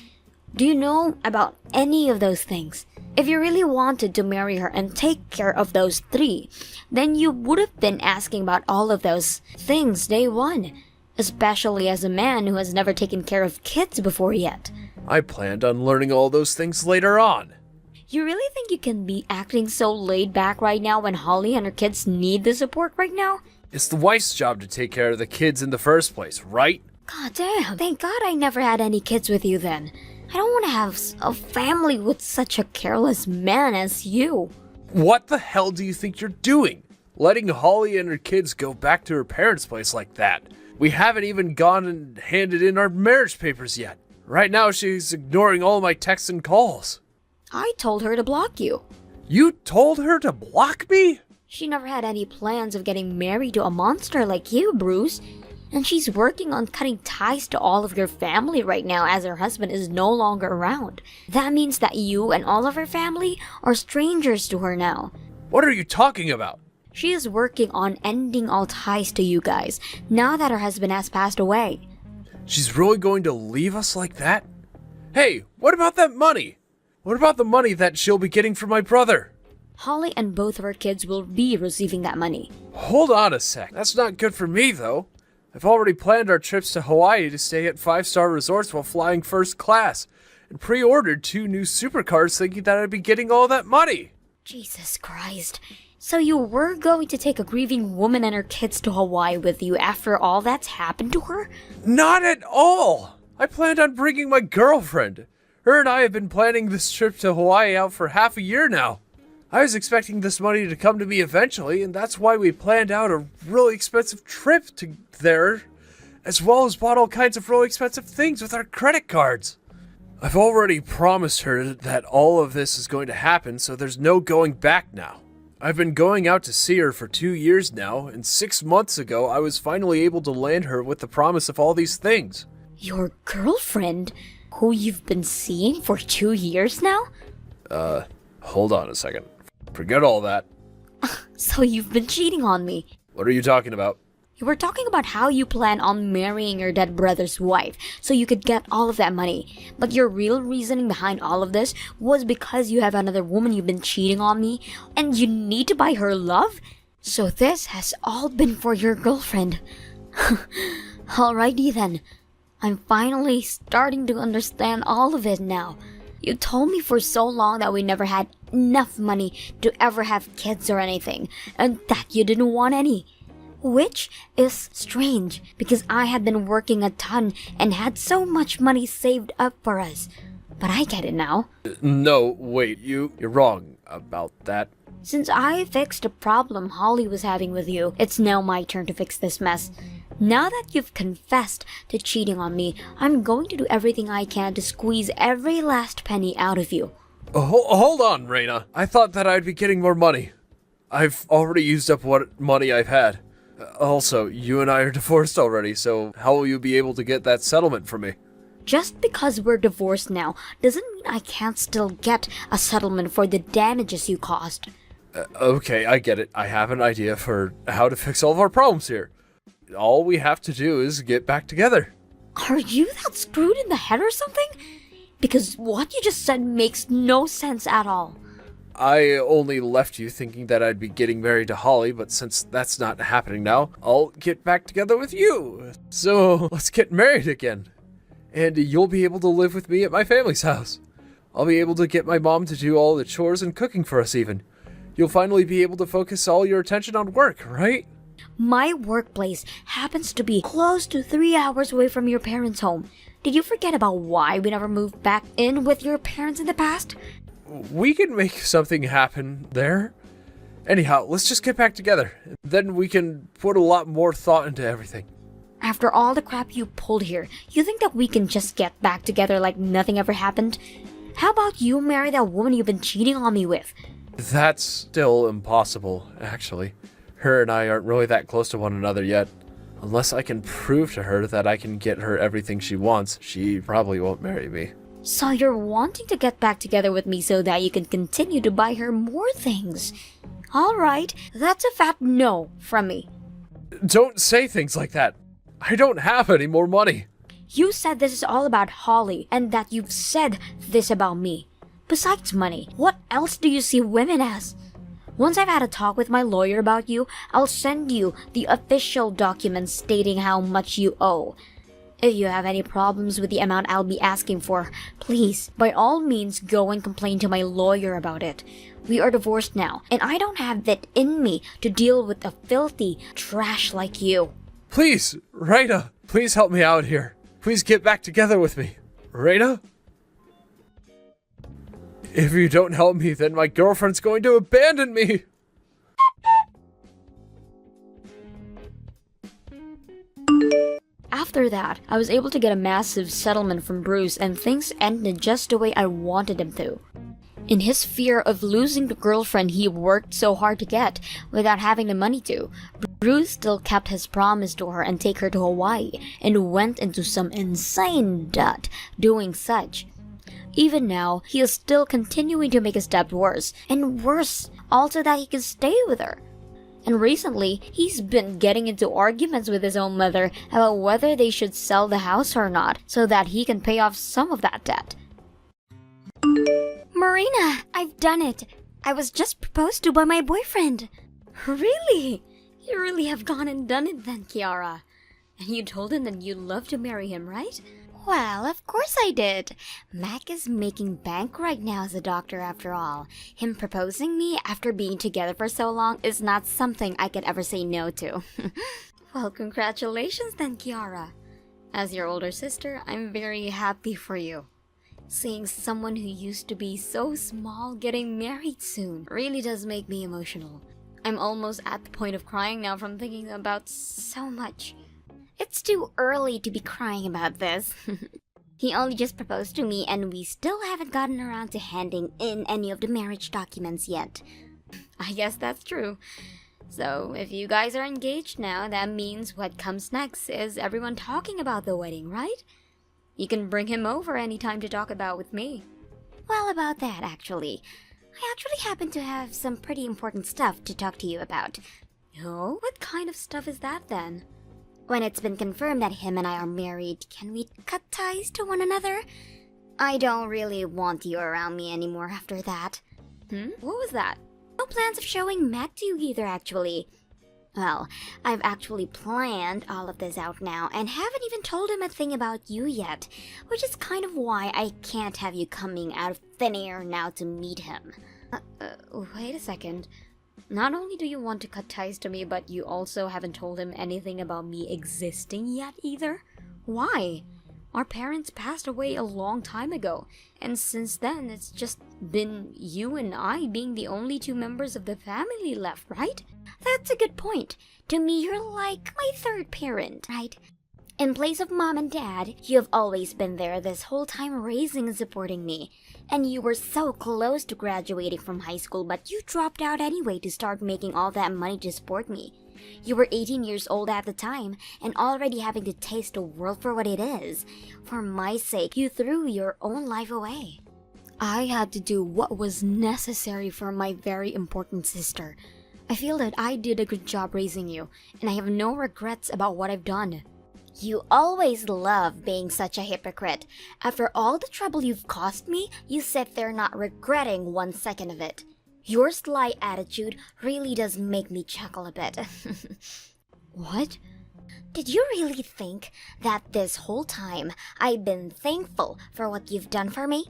Do you know about any of those things? If you really wanted to marry her and take care of those 3, then you would have been asking about all of those things day one, especially as a man who has never taken care of kids before yet. I planned on learning all those things later on. You really think you can be acting so laid back right now when Holly and her kids need the support right now? It's the wife's job to take care of the kids in the first place, right? God damn. Thank God I never had any kids with you then. I don't want to have a family with such a careless man as you. What the hell do you think you're doing? Letting Holly and her kids go back to her parents' place like that. We haven't even gone and handed in our marriage papers yet. Right now she's ignoring all my texts and calls. I told her to block you. You told her to block me? She never had any plans of getting married to a monster like you, Bruce. And she's working on cutting ties to all of your family right now as her husband is no longer around. That means that you and all of her family are strangers to her now. What are you talking about? She is working on ending all ties to you guys now that her husband has passed away. She's really going to leave us like that? Hey, what about that money? What about the money that she'll be getting from my brother? Holly and both of her kids will be receiving that money. Hold on a sec. That's not good for me, though. I've already planned our trips to Hawaii to stay at 5-star resorts while flying first class, and pre-ordered 2 new supercars thinking that I'd be getting all that money. Jesus Christ. So you were going to take a grieving woman and her kids to Hawaii with you after all that's happened to her? Not at all! I planned on bringing my girlfriend. Her and I have been planning this trip to Hawaii out for half a year now. I was expecting this money to come to me eventually, and that's why we planned out a really expensive trip to there, as well as bought all kinds of really expensive things with our credit cards. I've already promised her that all of this is going to happen, so there's no going back now. I've been going out to see her for 2 years now, and 6 months ago I was finally able to land her with the promise of all these things. Your girlfriend, who you've been seeing for 2 years now? Hold on a second. Forget all that. So you've been cheating on me. What are you talking about? You were talking about how you plan on marrying your dead brother's wife so you could get all of that money. But your real reasoning behind all of this was because you have another woman you've been cheating on me and you need to buy her love? So this has all been for your girlfriend. Alrighty then. I'm finally starting to understand all of it now. You told me for so long that we never had enough money to ever have kids or anything, and that you didn't want any. Which is strange, because I had been working a ton and had so much money saved up for us. But I get it now. No, wait, you're wrong about that. Since I fixed a problem Holly was having with you, it's now my turn to fix this mess. Now that you've confessed to cheating on me, I'm going to do everything I can to squeeze every last penny out of you. Hold on, Reina. I thought that I'd be getting more money. I've already used up what money I've had. Also, you and I are divorced already, so how will you be able to get that settlement from me? Just because we're divorced now doesn't mean I can't still get a settlement for the damages you caused. Okay, I get it. I have an idea for how to fix all of our problems here. All we have to do is get back together. Are you that screwed in the head or something? Because what you just said makes no sense at all. I only left you thinking that I'd be getting married to Holly, but since that's not happening now, I'll get back together with you. So let's get married again. And you'll be able to live with me at my family's house. I'll be able to get my mom to do all the chores and cooking for us even. You'll finally be able to focus all your attention on work, right? My workplace happens to be close to 3 hours away from your parents' home. Did you forget about why we never moved back in with your parents in the past? We can make something happen there. Anyhow, let's just get back together. Then we can put a lot more thought into everything. After all the crap you pulled here, you think that we can just get back together like nothing ever happened? How about you marry that woman you've been cheating on me with? That's still impossible, actually. Her and I aren't really that close to one another yet. Unless I can prove to her that I can get her everything she wants, she probably won't marry me. So you're wanting to get back together with me so that you can continue to buy her more things. Alright, that's a fat no from me. Don't say things like that. I don't have any more money. You said this is all about Holly, and that you've said this about me. Besides money, what else do you see women as? Once I've had a talk with my lawyer about you, I'll send you the official documents stating how much you owe. If you have any problems with the amount I'll be asking for, please, by all means, go and complain to my lawyer about it. We are divorced now, and I don't have it in me to deal with a filthy trash like you. Please, Reina, please help me out here. Please get back together with me. Reina? If you don't help me, then my girlfriend's going to abandon me. After that, I was able to get a massive settlement from Bruce, and things ended just the way I wanted them to. In his fear of losing the girlfriend he worked so hard to get without having the money to, Bruce still kept his promise to her and take her to Hawaii and went into some insane debt doing such. Even now, he is still continuing to make his debt worse and worse, also that he can stay with her. And recently, he's been getting into arguments with his own mother about whether they should sell the house or not so that he can pay off some of that debt. Marina, I've done it. I was just proposed to by my boyfriend. Really? You really have gone and done it then, Kiara. And you told him that you'd love to marry him, right? Well, of course I did. Mac is making bank right now as a doctor after all. Him proposing me after being together for so long is not something I could ever say no to. Well, congratulations then, Kiara. As your older sister, I'm very happy for you. Seeing someone who used to be so small getting married soon really does make me emotional. I'm almost at the point of crying now from thinking about so much. It's too early to be crying about this. He only just proposed to me and we still haven't gotten around to handing in any of the marriage documents yet. I guess that's true. So, if you guys are engaged now, that means what comes next is everyone talking about the wedding, right? You can bring him over anytime to talk about with me. Well, about that, actually. I actually happen to have some pretty important stuff to talk to you about. Oh? What kind of stuff is that, then? When it's been confirmed that him and I are married, can we cut ties to one another? I don't really want you around me anymore after that. What was that? No plans of showing Mac to you either, actually. Well, I've actually planned all of this out now and haven't even told him a thing about you yet, which is kind of why I can't have you coming out of thin air now to meet him. Wait a second. Not only do you want to cut ties to me, but you also haven't told him anything about me existing yet either? Why? Our parents passed away a long time ago, and since then it's just been you and I being the only two members of the family left, right? That's a good point. To me, you're like my third parent, right? In place of mom and dad, you have always been there this whole time raising and supporting me. And you were so close to graduating from high school, but you dropped out anyway to start making all that money to support me. You were 18 years old at the time, and already having to taste the world for what it is. For my sake, you threw your own life away. I had to do what was necessary for my very important sister. I feel that I did a good job raising you, and I have no regrets about what I've done. You always love being such a hypocrite. After all the trouble you've caused me, you sit there not regretting 1 second of it. Your sly attitude really does make me chuckle a bit. What? Did you really think that this whole time I've been thankful for what you've done for me?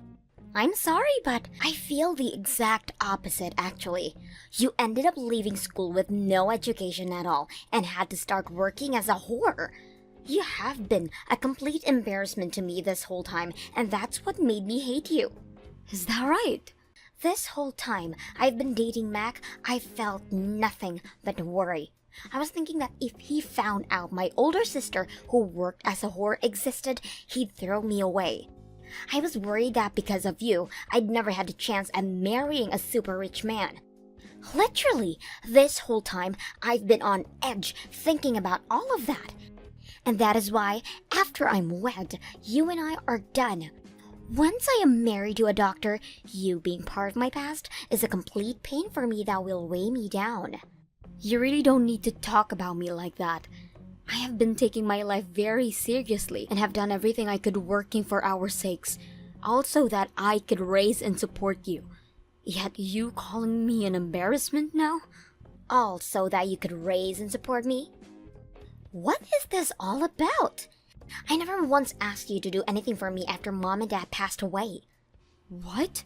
I'm sorry, but I feel the exact opposite, actually. You ended up leaving school with no education at all and had to start working as a whore. You have been a complete embarrassment to me this whole time, and that's what made me hate you. Is that right? This whole time I've been dating Mac, I felt nothing but worry. I was thinking that if he found out my older sister who worked as a whore existed, he'd throw me away. I was worried that because of you, I'd never had a chance at marrying a super rich man. Literally, this whole time I've been on edge thinking about all of that. And that is why, after I'm wed, you and I are done. Once I am married to a doctor, you being part of my past is a complete pain for me that will weigh me down. You really don't need to talk about me like that. I have been taking my life very seriously and have done everything I could working for our sakes. Also that I could raise and support you. Yet you calling me an embarrassment now? All so that you could raise and support me? What is this all about? I never once asked you to do anything for me after mom and dad passed away. What?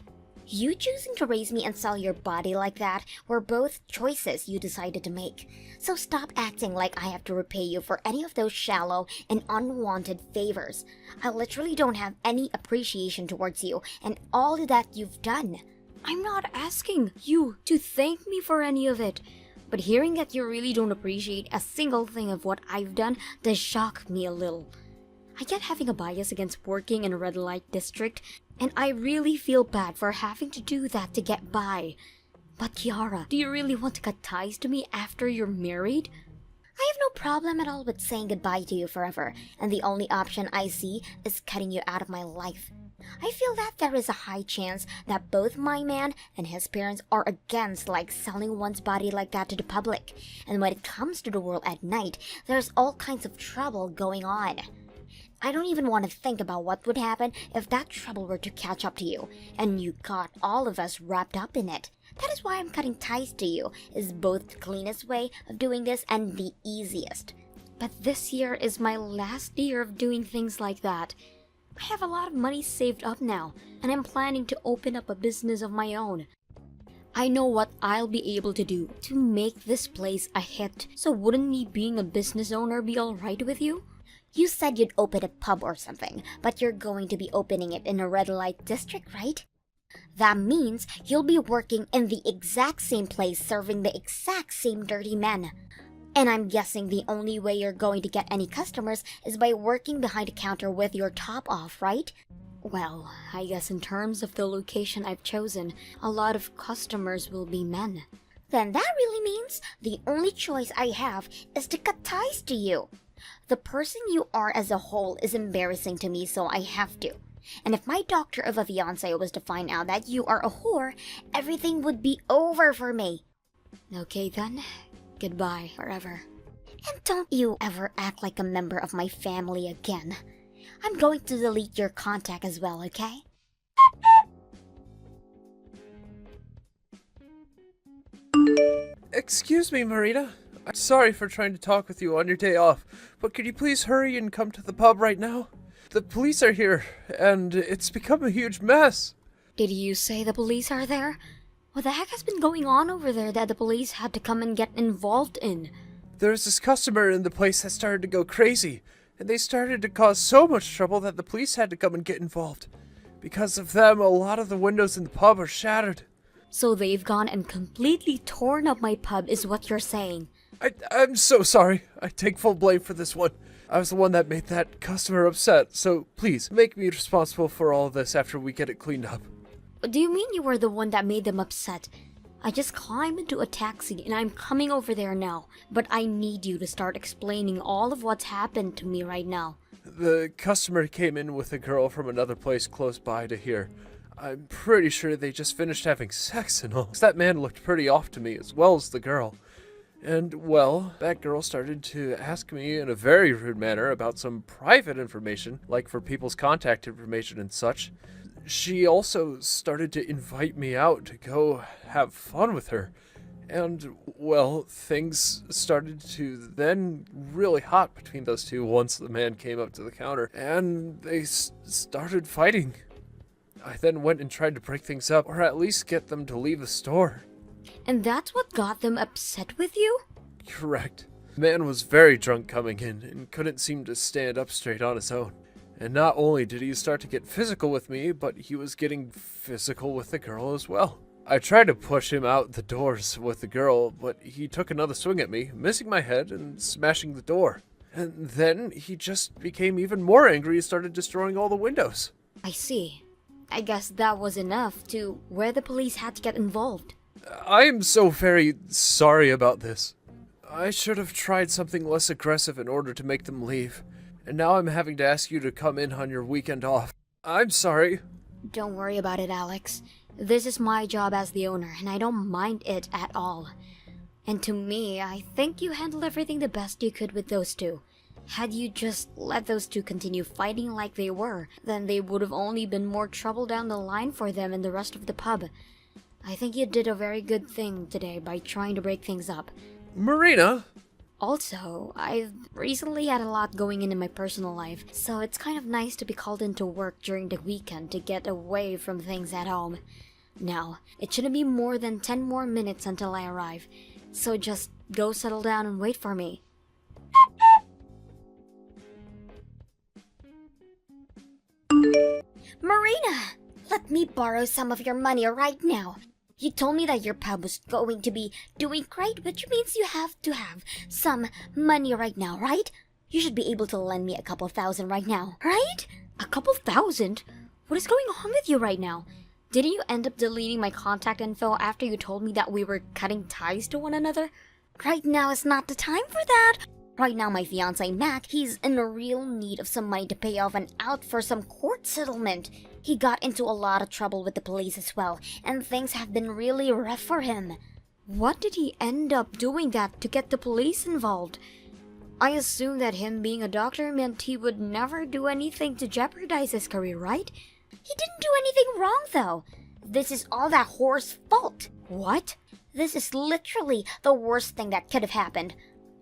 You choosing to raise me and sell your body like that were both choices you decided to make. So stop acting like I have to repay you for any of those shallow and unwanted favors. I literally don't have any appreciation towards you and all that you've done. I'm not asking you to thank me for any of it. But hearing that you really don't appreciate a single thing of what I've done does shock me a little. I get having a bias against working in a red light district, and I really feel bad for having to do that to get by. But Kiara, do you really want to cut ties to me after you're married? I have no problem at all with saying goodbye to you forever, and the only option I see is cutting you out of my life. I feel that there is a high chance that both my man and his parents are against selling one's body like that to the public, and when it comes to the world at night, there's all kinds of trouble going on. I don't even want to think about what would happen if that trouble were to catch up to you, and you got all of us wrapped up in it. That is why I'm cutting ties to you, is both the cleanest way of doing this and the easiest. But this year is my last year of doing things like that. I have a lot of money saved up now, and I'm planning to open up a business of my own. I know what I'll be able to do to make this place a hit, so wouldn't me being a business owner be alright with you? You said you'd open a pub or something, but you're going to be opening it in a red light district, right? That means you'll be working in the exact same place serving the exact same dirty men. And I'm guessing the only way you're going to get any customers is by working behind a counter with your top off, right? Well, I guess in terms of the location I've chosen, a lot of customers will be men. Then that really means the only choice I have is to cut ties to you. The person you are as a whole is embarrassing to me, so I have to. And if my doctor of a fiance was to find out that you are a whore, everything would be over for me. Okay then, goodbye forever. And don't you ever act like a member of my family again. I'm going to delete your contact as well, okay? Excuse me, Marina. I'm sorry for trying to talk with you on your day off, but could you please hurry and come to the pub right now? The police are here, and it's become a huge mess. Did you say the police are there? What the heck has been going on over there that the police had to come and get involved in? There's this customer in the place that started to go crazy, and they started to cause so much trouble that the police had to come and get involved. Because of them, a lot of the windows in the pub are shattered. So they've gone and completely torn up my pub is what you're saying. I'm so sorry. I take full blame for this one. I was the one that made that customer upset, so please, make me responsible for all of this after we get it cleaned up. Do you mean you were the one that made them upset? I just climbed into a taxi and I'm coming over there now, but I need you to start explaining all of what's happened to me right now. The customer came in with a girl from another place close by to here. I'm pretty sure they just finished having sex and all. That man looked pretty off to me as well as the girl. And, well, that girl started to ask me in a very rude manner about some private information, like for people's contact information and such. She also started to invite me out to go have fun with her. And, well, things started to then really hot between those two once the man came up to the counter, and they started fighting. I then went and tried to break things up, or at least get them to leave the store. And that's what got them upset with you? Correct. The man was very drunk coming in and couldn't seem to stand up straight on his own. And not only did he start to get physical with me, but he was getting physical with the girl as well. I tried to push him out the doors with the girl, but he took another swing at me, missing my head and smashing the door. And then he just became even more angry and started destroying all the windows. I see. I guess that was enough to where the police had to get involved. I am so very sorry about this. I should have tried something less aggressive in order to make them leave. And now I'm having to ask you to come in on your weekend off. I'm sorry. Don't worry about it, Alex. This is my job as the owner, and I don't mind it at all. And to me, I think you handled everything the best you could with those two. Had you just let those two continue fighting like they were, then they would have only been more trouble down the line for them and the rest of the pub. I think you did a very good thing today by trying to break things up. Marina! Also, I've recently had a lot going in my personal life, so it's kind of nice to be called into work during the weekend to get away from things at home. Now, it shouldn't be more than 10 more minutes until I arrive, so just go settle down and wait for me. Marina! Let me borrow some of your money right now. You told me that your pub was going to be doing great, which means you have to have some money right now, right? You should be able to lend me a couple thousand right now, right? A couple thousand? What is going on with you right now? Didn't you end up deleting my contact info after you told me that we were cutting ties to one another? Right now is not the time for that. Right now, my fiancé Mac, he's in real need of some money to pay off and out for some court settlement. He got into a lot of trouble with the police as well, and things have been really rough for him. What did he end up doing that to get the police involved? I assume that him being a doctor meant he would never do anything to jeopardize his career, right? He didn't do anything wrong, though. This is all that whore's fault. What? This is literally the worst thing that could have happened.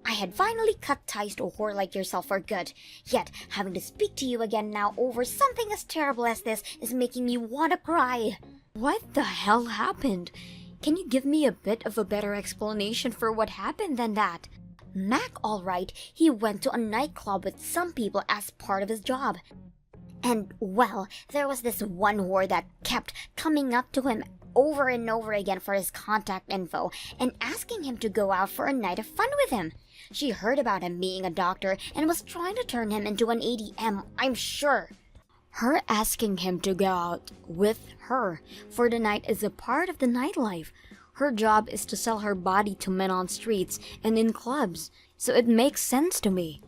I had finally cut ties to a whore like yourself for good, yet having to speak to you again now over something as terrible as this is making me want to cry. What the hell happened? Can you give me a bit of a better explanation for what happened than that? Mac, alright, he went to a nightclub with some people as part of his job. And, well, there was this one whore that kept coming up to him over and over again for his contact info and asking him to go out for a night of fun with him. She heard about him being a doctor and was trying to turn him into an ADM, I'm sure. Her asking him to go out with her for the night is a part of the nightlife. Her job is to sell her body to men on streets and in clubs, so it makes sense to me.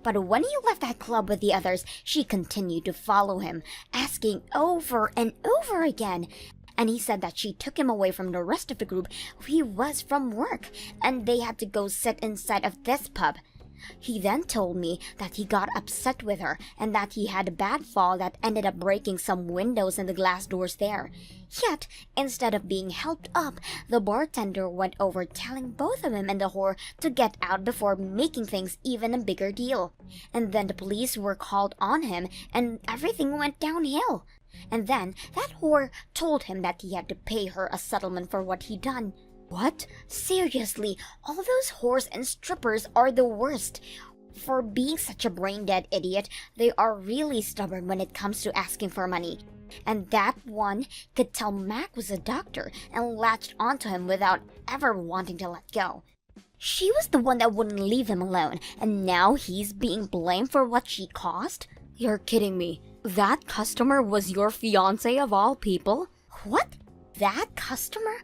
But when he left that club with the others, she continued to follow him, asking over and over again. And he said that she took him away from the rest of the group he was from work, and they had to go sit inside of this pub. He then told me that he got upset with her and that he had a bad fall that ended up breaking some windows and the glass doors there. Yet, instead of being helped up, the bartender went over telling both of him and the whore to get out before making things even a bigger deal. And then the police were called on him and everything went downhill. And then that whore told him that he had to pay her a settlement for what he'd done. What? Seriously, all those whores and strippers are the worst. For being such a brain-dead idiot, they are really stubborn when it comes to asking for money. And that one could tell Mac was a doctor and latched onto him without ever wanting to let go. She was the one that wouldn't leave him alone, and now he's being blamed for what she caused? You're kidding me. That customer was your fiancé of all people? What? That customer?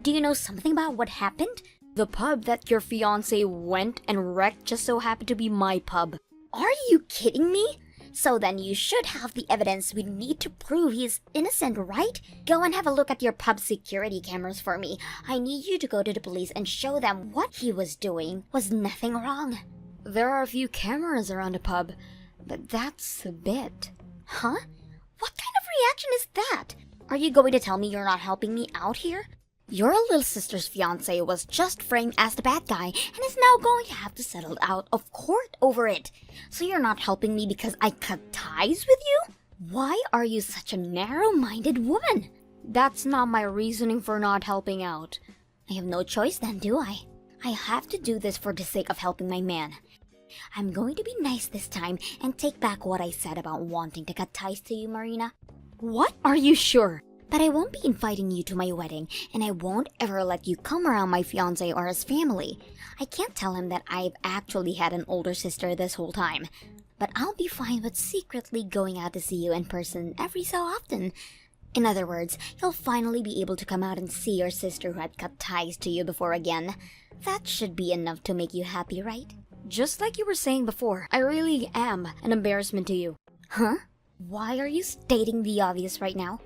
Do you know something about what happened? The pub that your fiancé went and wrecked just so happened to be my pub. Are you kidding me? So then you should have the evidence we need to prove he's innocent, right? Go and have a look at your pub security cameras for me. I need you to go to the police and show them what he was doing was nothing wrong. There are a few cameras around the pub, but that's a bit. Huh? What kind of reaction is that? Are you going to tell me you're not helping me out here? Your little sister's fiancé was just framed as the bad guy and is now going to have to settle out of court over it. So you're not helping me because I cut ties with you? Why are you such a narrow-minded woman? That's not my reasoning for not helping out. I have no choice then, do I? I have to do this for the sake of helping my man. I'm going to be nice this time and take back what I said about wanting to cut ties to you, Marina. What? Are you sure? But I won't be inviting you to my wedding, and I won't ever let you come around my fiancé or his family. I can't tell him that I've actually had an older sister this whole time. But I'll be fine with secretly going out to see you in person every so often. In other words, you'll finally be able to come out and see your sister who had cut ties to you before again. That should be enough to make you happy, right? Just like you were saying before, I really am an embarrassment to you. Huh? Why are you stating the obvious right now?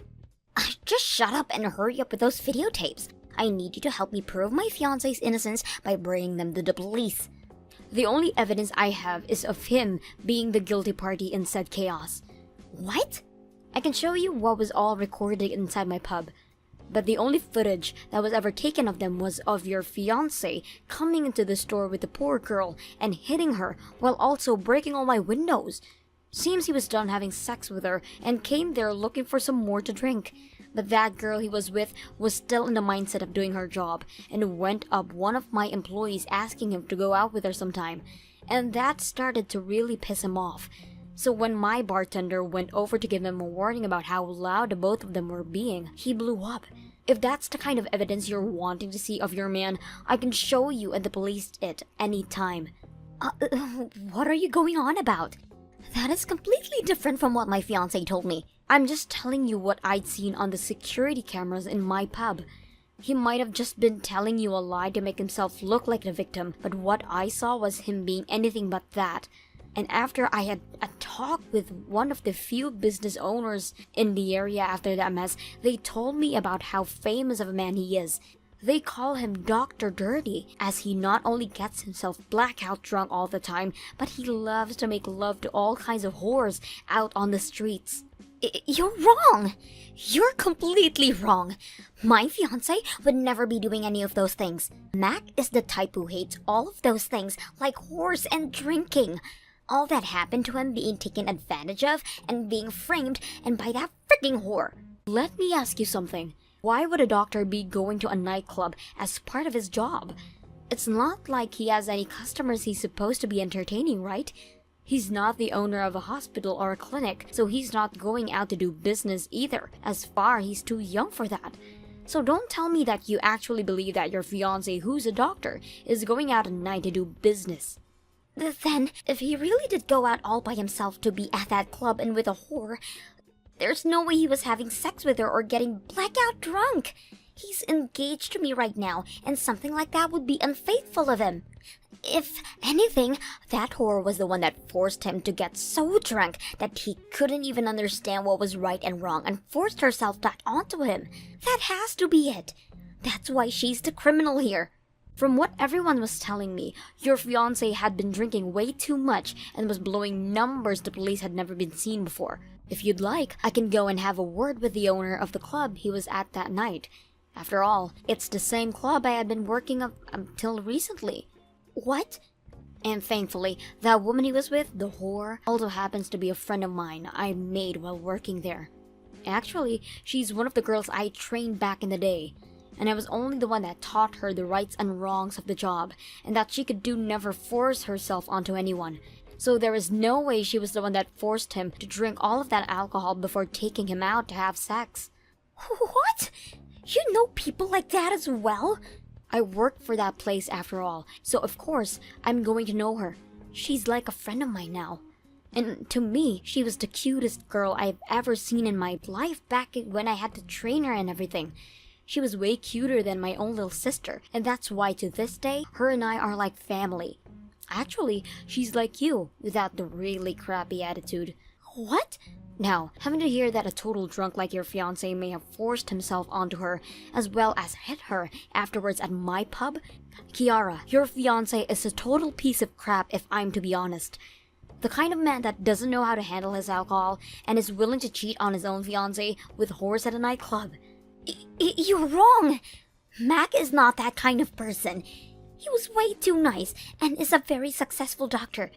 Just shut up and hurry up with those videotapes. I need you to help me prove my fiancé's innocence by bringing them to the police. The only evidence I have is of him being the guilty party in said chaos. What? I can show you what was all recorded inside my pub. But the only footage that was ever taken of them was of your fiancé coming into the store with the poor girl and hitting her while also breaking all my windows. Seems he was done having sex with her and came there looking for some more to drink. But that girl he was with was still in the mindset of doing her job and went up one of my employees asking him to go out with her sometime. And that started to really piss him off. So when my bartender went over to give him a warning about how loud the both of them were being, he blew up. If that's the kind of evidence you're wanting to see of your man, I can show you and the police it any time. What are you going on about? That is completely different from what my fiancé told me. I'm just telling you what I'd seen on the security cameras in my pub. He might have just been telling you a lie to make himself look like the victim, but what I saw was him being anything but that. And after I had a talk with one of the few business owners in the area after that mess, they told me about how famous of a man he is. They call him Dr. Dirty, as he not only gets himself blackout drunk all the time, but he loves to make love to all kinds of whores out on the streets. You're wrong! You're completely wrong! My fiancé would never be doing any of those things. Mac is the type who hates all of those things, like whores and drinking. All that happened to him being taken advantage of and being framed, and by that freaking whore. Let me ask you something. Why would a doctor be going to a nightclub as part of his job? It's not like he has any customers he's supposed to be entertaining, right? He's not the owner of a hospital or a clinic, so he's not going out to do business either. As far, he's too young for that. So don't tell me that you actually believe that your fiancé, who's a doctor, is going out at night to do business. Then, if he really did go out all by himself to be at that club and with a whore, there's no way he was having sex with her or getting blackout drunk. He's engaged to me right now, and something like that would be unfaithful of him. If anything, that whore was the one that forced him to get so drunk that he couldn't even understand what was right and wrong and forced herself that onto him. That has to be it. That's why she's the criminal here. From what everyone was telling me, your fiancé had been drinking way too much and was blowing numbers the police had never been seen before. If you'd like, I can go and have a word with the owner of the club he was at that night. After all, it's the same club I had been working up until recently. What? And thankfully, that woman he was with, the whore, also happens to be a friend of mine I made while working there. Actually, she's one of the girls I trained back in the day. And I was only the one that taught her the rights and wrongs of the job, and that she could never force herself onto anyone. So there is no way she was the one that forced him to drink all of that alcohol before taking him out to have sex. What? You know people like that as well? I worked for that place after all, so of course I'm going to know her. She's like a friend of mine now. And to me, she was the cutest girl I've ever seen in my life back when I had to train her and everything. She was way cuter than my own little sister, and that's why to this day, her and I are like family. Actually, she's like you, without the really crappy attitude. What? Now, having to hear that a total drunk like your fiancé may have forced himself onto her, as well as hit her afterwards at my pub? Kiara, your fiancé is a total piece of crap if I'm to be honest. The kind of man that doesn't know how to handle his alcohol and is willing to cheat on his own fiancé with whores at a nightclub. You're wrong! Mac is not that kind of person. He was way too nice and is a very successful doctor.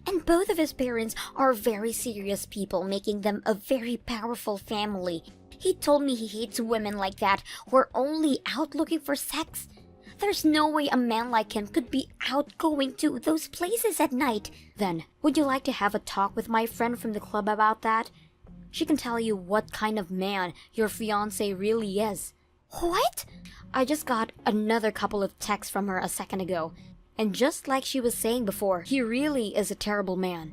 And both of his parents are very serious people, making them a very powerful family. He told me he hates women like that who are only out looking for sex. There's no way a man like him could be out going to those places at night. Then, would you like to have a talk with my friend from the club about that? She can tell you what kind of man your fiancé really is. What? I just got another couple of texts from her a second ago. And just like she was saying before, he really is a terrible man.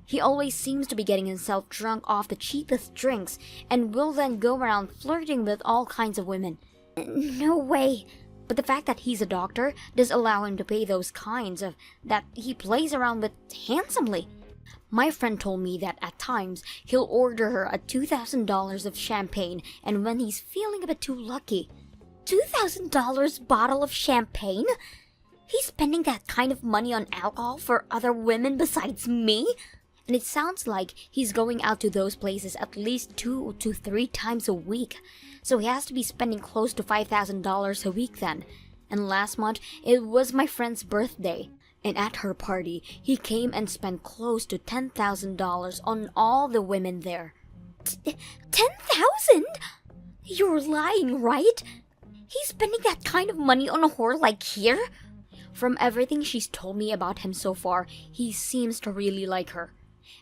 He always seems to be getting himself drunk off the cheapest drinks and will then go around flirting with all kinds of women. No way. But the fact that he's a doctor does allow him to pay those kinds of that he plays around with handsomely. My friend told me that at times he'll order her a $2,000 of champagne, and when he's feeling a bit too lucky, $2,000 bottle of champagne? He's spending that kind of money on alcohol for other women besides me? And it sounds like he's going out to those places at least 2 to 3 times a week. So he has to be spending close to $5,000 a week then. And last month, it was my friend's birthday. And at her party, he came and spent close to $10,000 on all the women there. 10,000? You're lying, right? He's spending that kind of money on a whore like here? From everything she's told me about him so far, he seems to really like her.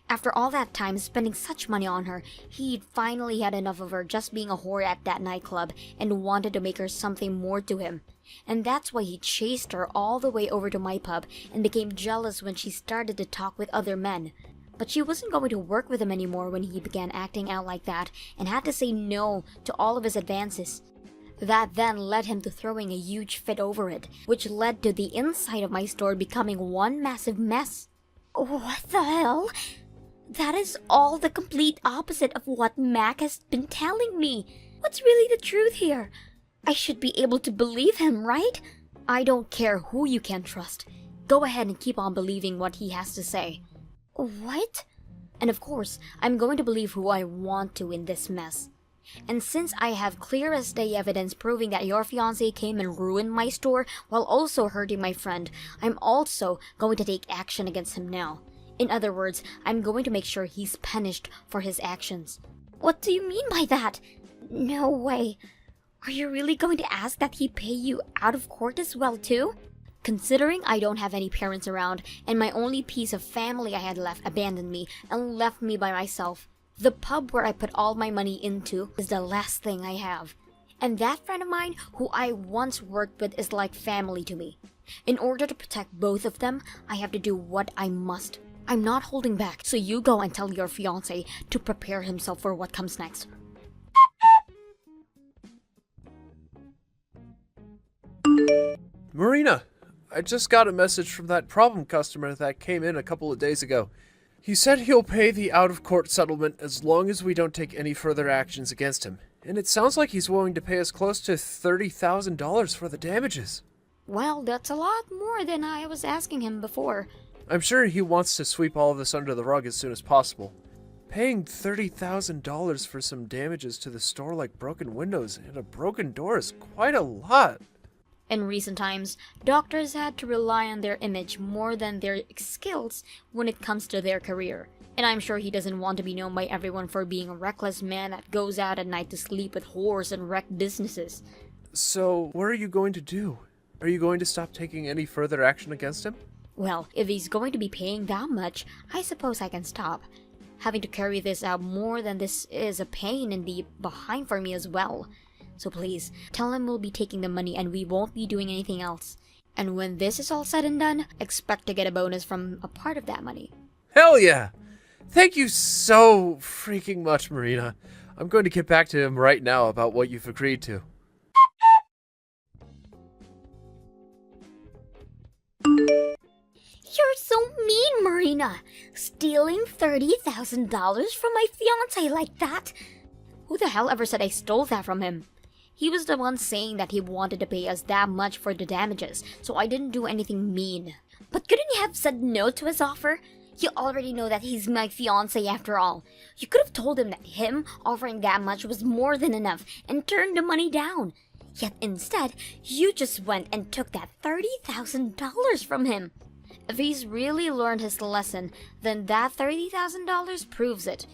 After all that time spending such money on her, he'd finally had enough of her just being a whore at that nightclub and wanted to make her something more to him. And that's why he chased her all the way over to my pub and became jealous when she started to talk with other men. But she wasn't going to work with him anymore when he began acting out like that and had to say no to all of his advances. That then led him to throwing a huge fit over it, which led to the inside of my store becoming one massive mess. What the hell? That is all the complete opposite of what Mac has been telling me. What's really the truth here? I should be able to believe him, right? I don't care who you can trust. Go ahead and keep on believing what he has to say. What? And of course, I'm going to believe who I want to in this mess. And since I have clear as day evidence proving that your fiancé came and ruined my store while also hurting my friend, I'm also going to take action against him now. In other words, I'm going to make sure he's punished for his actions. What do you mean by that? No way. Are you really going to ask that he pay you out of court as well too? Considering I don't have any parents around and my only piece of family I had left abandoned me and left me by myself, the pub where I put all my money into is the last thing I have. And that friend of mine who I once worked with is like family to me. In order to protect both of them, I have to do what I must. I'm not holding back, so you go and tell your fiancé to prepare himself for what comes next. Marina, I just got a message from that problem customer that came in a couple of days ago. He said he'll pay the out-of-court settlement as long as we don't take any further actions against him. And it sounds like he's willing to pay us close to $30,000 for the damages. Well, that's a lot more than I was asking him before. I'm sure he wants to sweep all of this under the rug as soon as possible. Paying $30,000 for some damages to the store like broken windows and a broken door is quite a lot. In recent times, doctors had to rely on their image more than their skills when it comes to their career. And I'm sure he doesn't want to be known by everyone for being a reckless man that goes out at night to sleep with whores and wreck businesses. So, what are you going to do? Are you going to stop taking any further action against him? Well, if he's going to be paying that much, I suppose I can stop. Having to carry this out more than this is a pain in the behind for me as well. So please, tell him we'll be taking the money and we won't be doing anything else. And when this is all said and done, expect to get a bonus from a part of that money. Hell yeah! Thank you so freaking much, Marina. I'm going to get back to him right now about what you've agreed to. You're so mean, Marina! Stealing $30,000 from my fiancé like that? Who the hell ever said I stole that from him? He was the one saying that he wanted to pay us that much for the damages, so I didn't do anything mean. But couldn't you have said no to his offer? You already know that he's my fiancé after all. You could have told him that him offering that much was more than enough and turned the money down. Yet instead, you just went and took that $30,000 from him. If he's really learned his lesson, then that $30,000 proves it.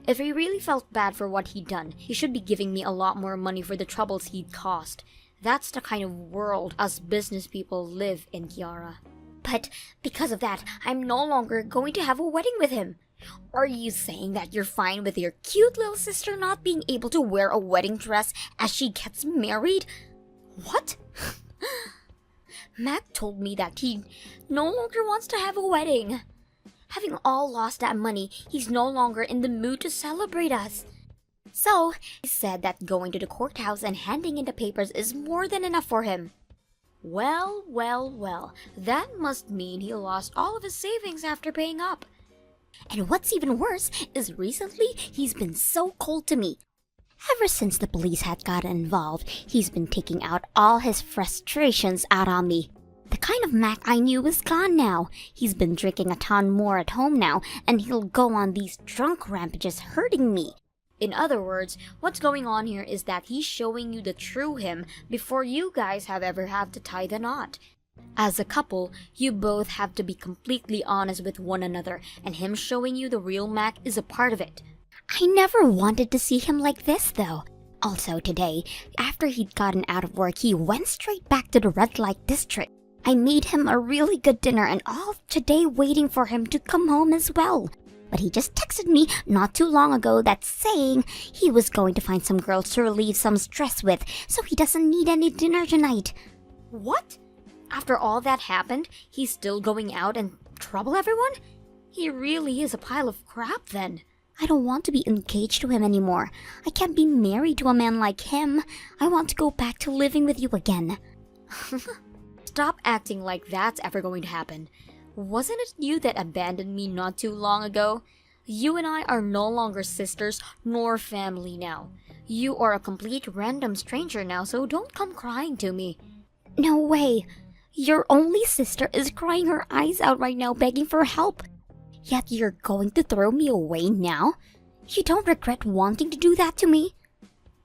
If he really felt bad for what he'd done, he should be giving me a lot more money for the troubles he'd caused. That's the kind of world us business people live in, Kiara. But because of that, I'm no longer going to have a wedding with him. Are you saying that you're fine with your cute little sister not being able to wear a wedding dress as she gets married? What? Mac told me that he no longer wants to have a wedding. Having all lost that money, he's no longer in the mood to celebrate us. So, he said that going to the courthouse and handing in the papers is more than enough for him. Well, well, well, that must mean he lost all of his savings after paying up. And what's even worse is recently he's been so cold to me. Ever since the police had gotten involved, he's been taking out all his frustrations out on me. The kind of Mac I knew is gone now. He's been drinking a ton more at home now, and he'll go on these drunk rampages hurting me. In other words, what's going on here is that he's showing you the true him before you guys have ever had to tie the knot. As a couple, you both have to be completely honest with one another, and him showing you the real Mac is a part of it. I never wanted to see him like this, though. Also today, after he'd gotten out of work, he went straight back to the red light district. I made him a really good dinner and all today waiting for him to come home as well. But he just texted me not too long ago that saying he was going to find some girl to relieve some stress with, so he doesn't need any dinner tonight. What? After all that happened, he's still going out and trouble everyone? He really is a pile of crap then. I don't want to be engaged to him anymore. I can't be married to a man like him. I want to go back to living with you again. Stop acting like that's ever going to happen. Wasn't it you that abandoned me not too long ago? You and I are no longer sisters nor family now. You are a complete random stranger now, so don't come crying to me. No way. Your only sister is crying her eyes out right now begging for help. Yet you're going to throw me away now? You don't regret wanting to do that to me?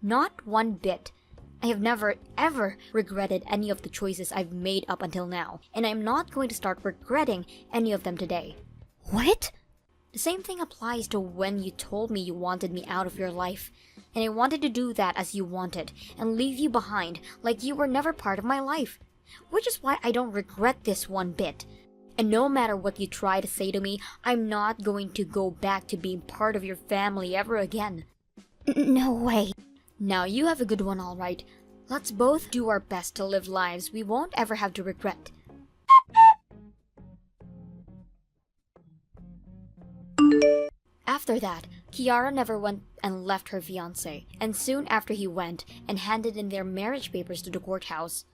Not one bit. I have never ever regretted any of the choices I've made up until now, and I'm not going to start regretting any of them today. What? The same thing applies to when you told me you wanted me out of your life, and I wanted to do that as you wanted, and leave you behind like you were never part of my life. Which is why I don't regret this one bit. And no matter what you try to say to me, I'm not going to go back to being part of your family ever again. No way. Now you have a good one, alright. Let's both do our best to live lives we won't ever have to regret. After that, Kiara never went and left her fiancé, and soon after he went and handed in their marriage papers to the courthouse.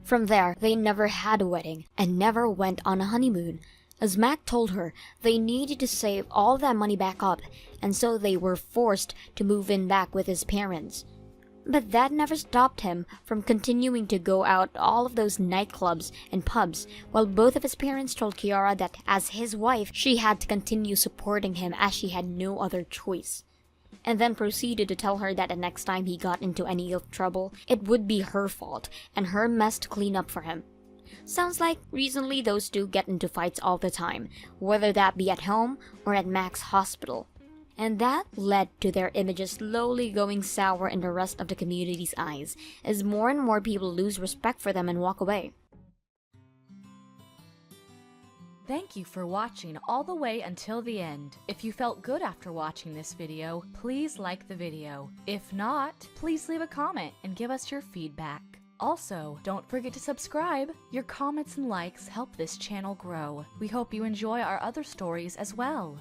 From there, they never had a wedding and never went on a honeymoon. As Mac told her, they needed to save all that money back up, and so they were forced to move in back with his parents. But that never stopped him from continuing to go out all of those nightclubs and pubs, while both of his parents told Kiara that as his wife, she had to continue supporting him as she had no other choice. And then proceeded to tell her that the next time he got into any trouble, it would be her fault and her mess to clean up for him. Sounds like recently those two get into fights all the time, whether that be at home or at Mac's hospital. And that led to their images slowly going sour in the rest of the community's eyes, as more and more people lose respect for them and walk away. Thank you for watching all the way until the end. If you felt good after watching this video, please like the video. If not, please leave a comment and give us your feedback. Also, don't forget to subscribe. Your comments and likes help this channel grow. We hope you enjoy our other stories as well.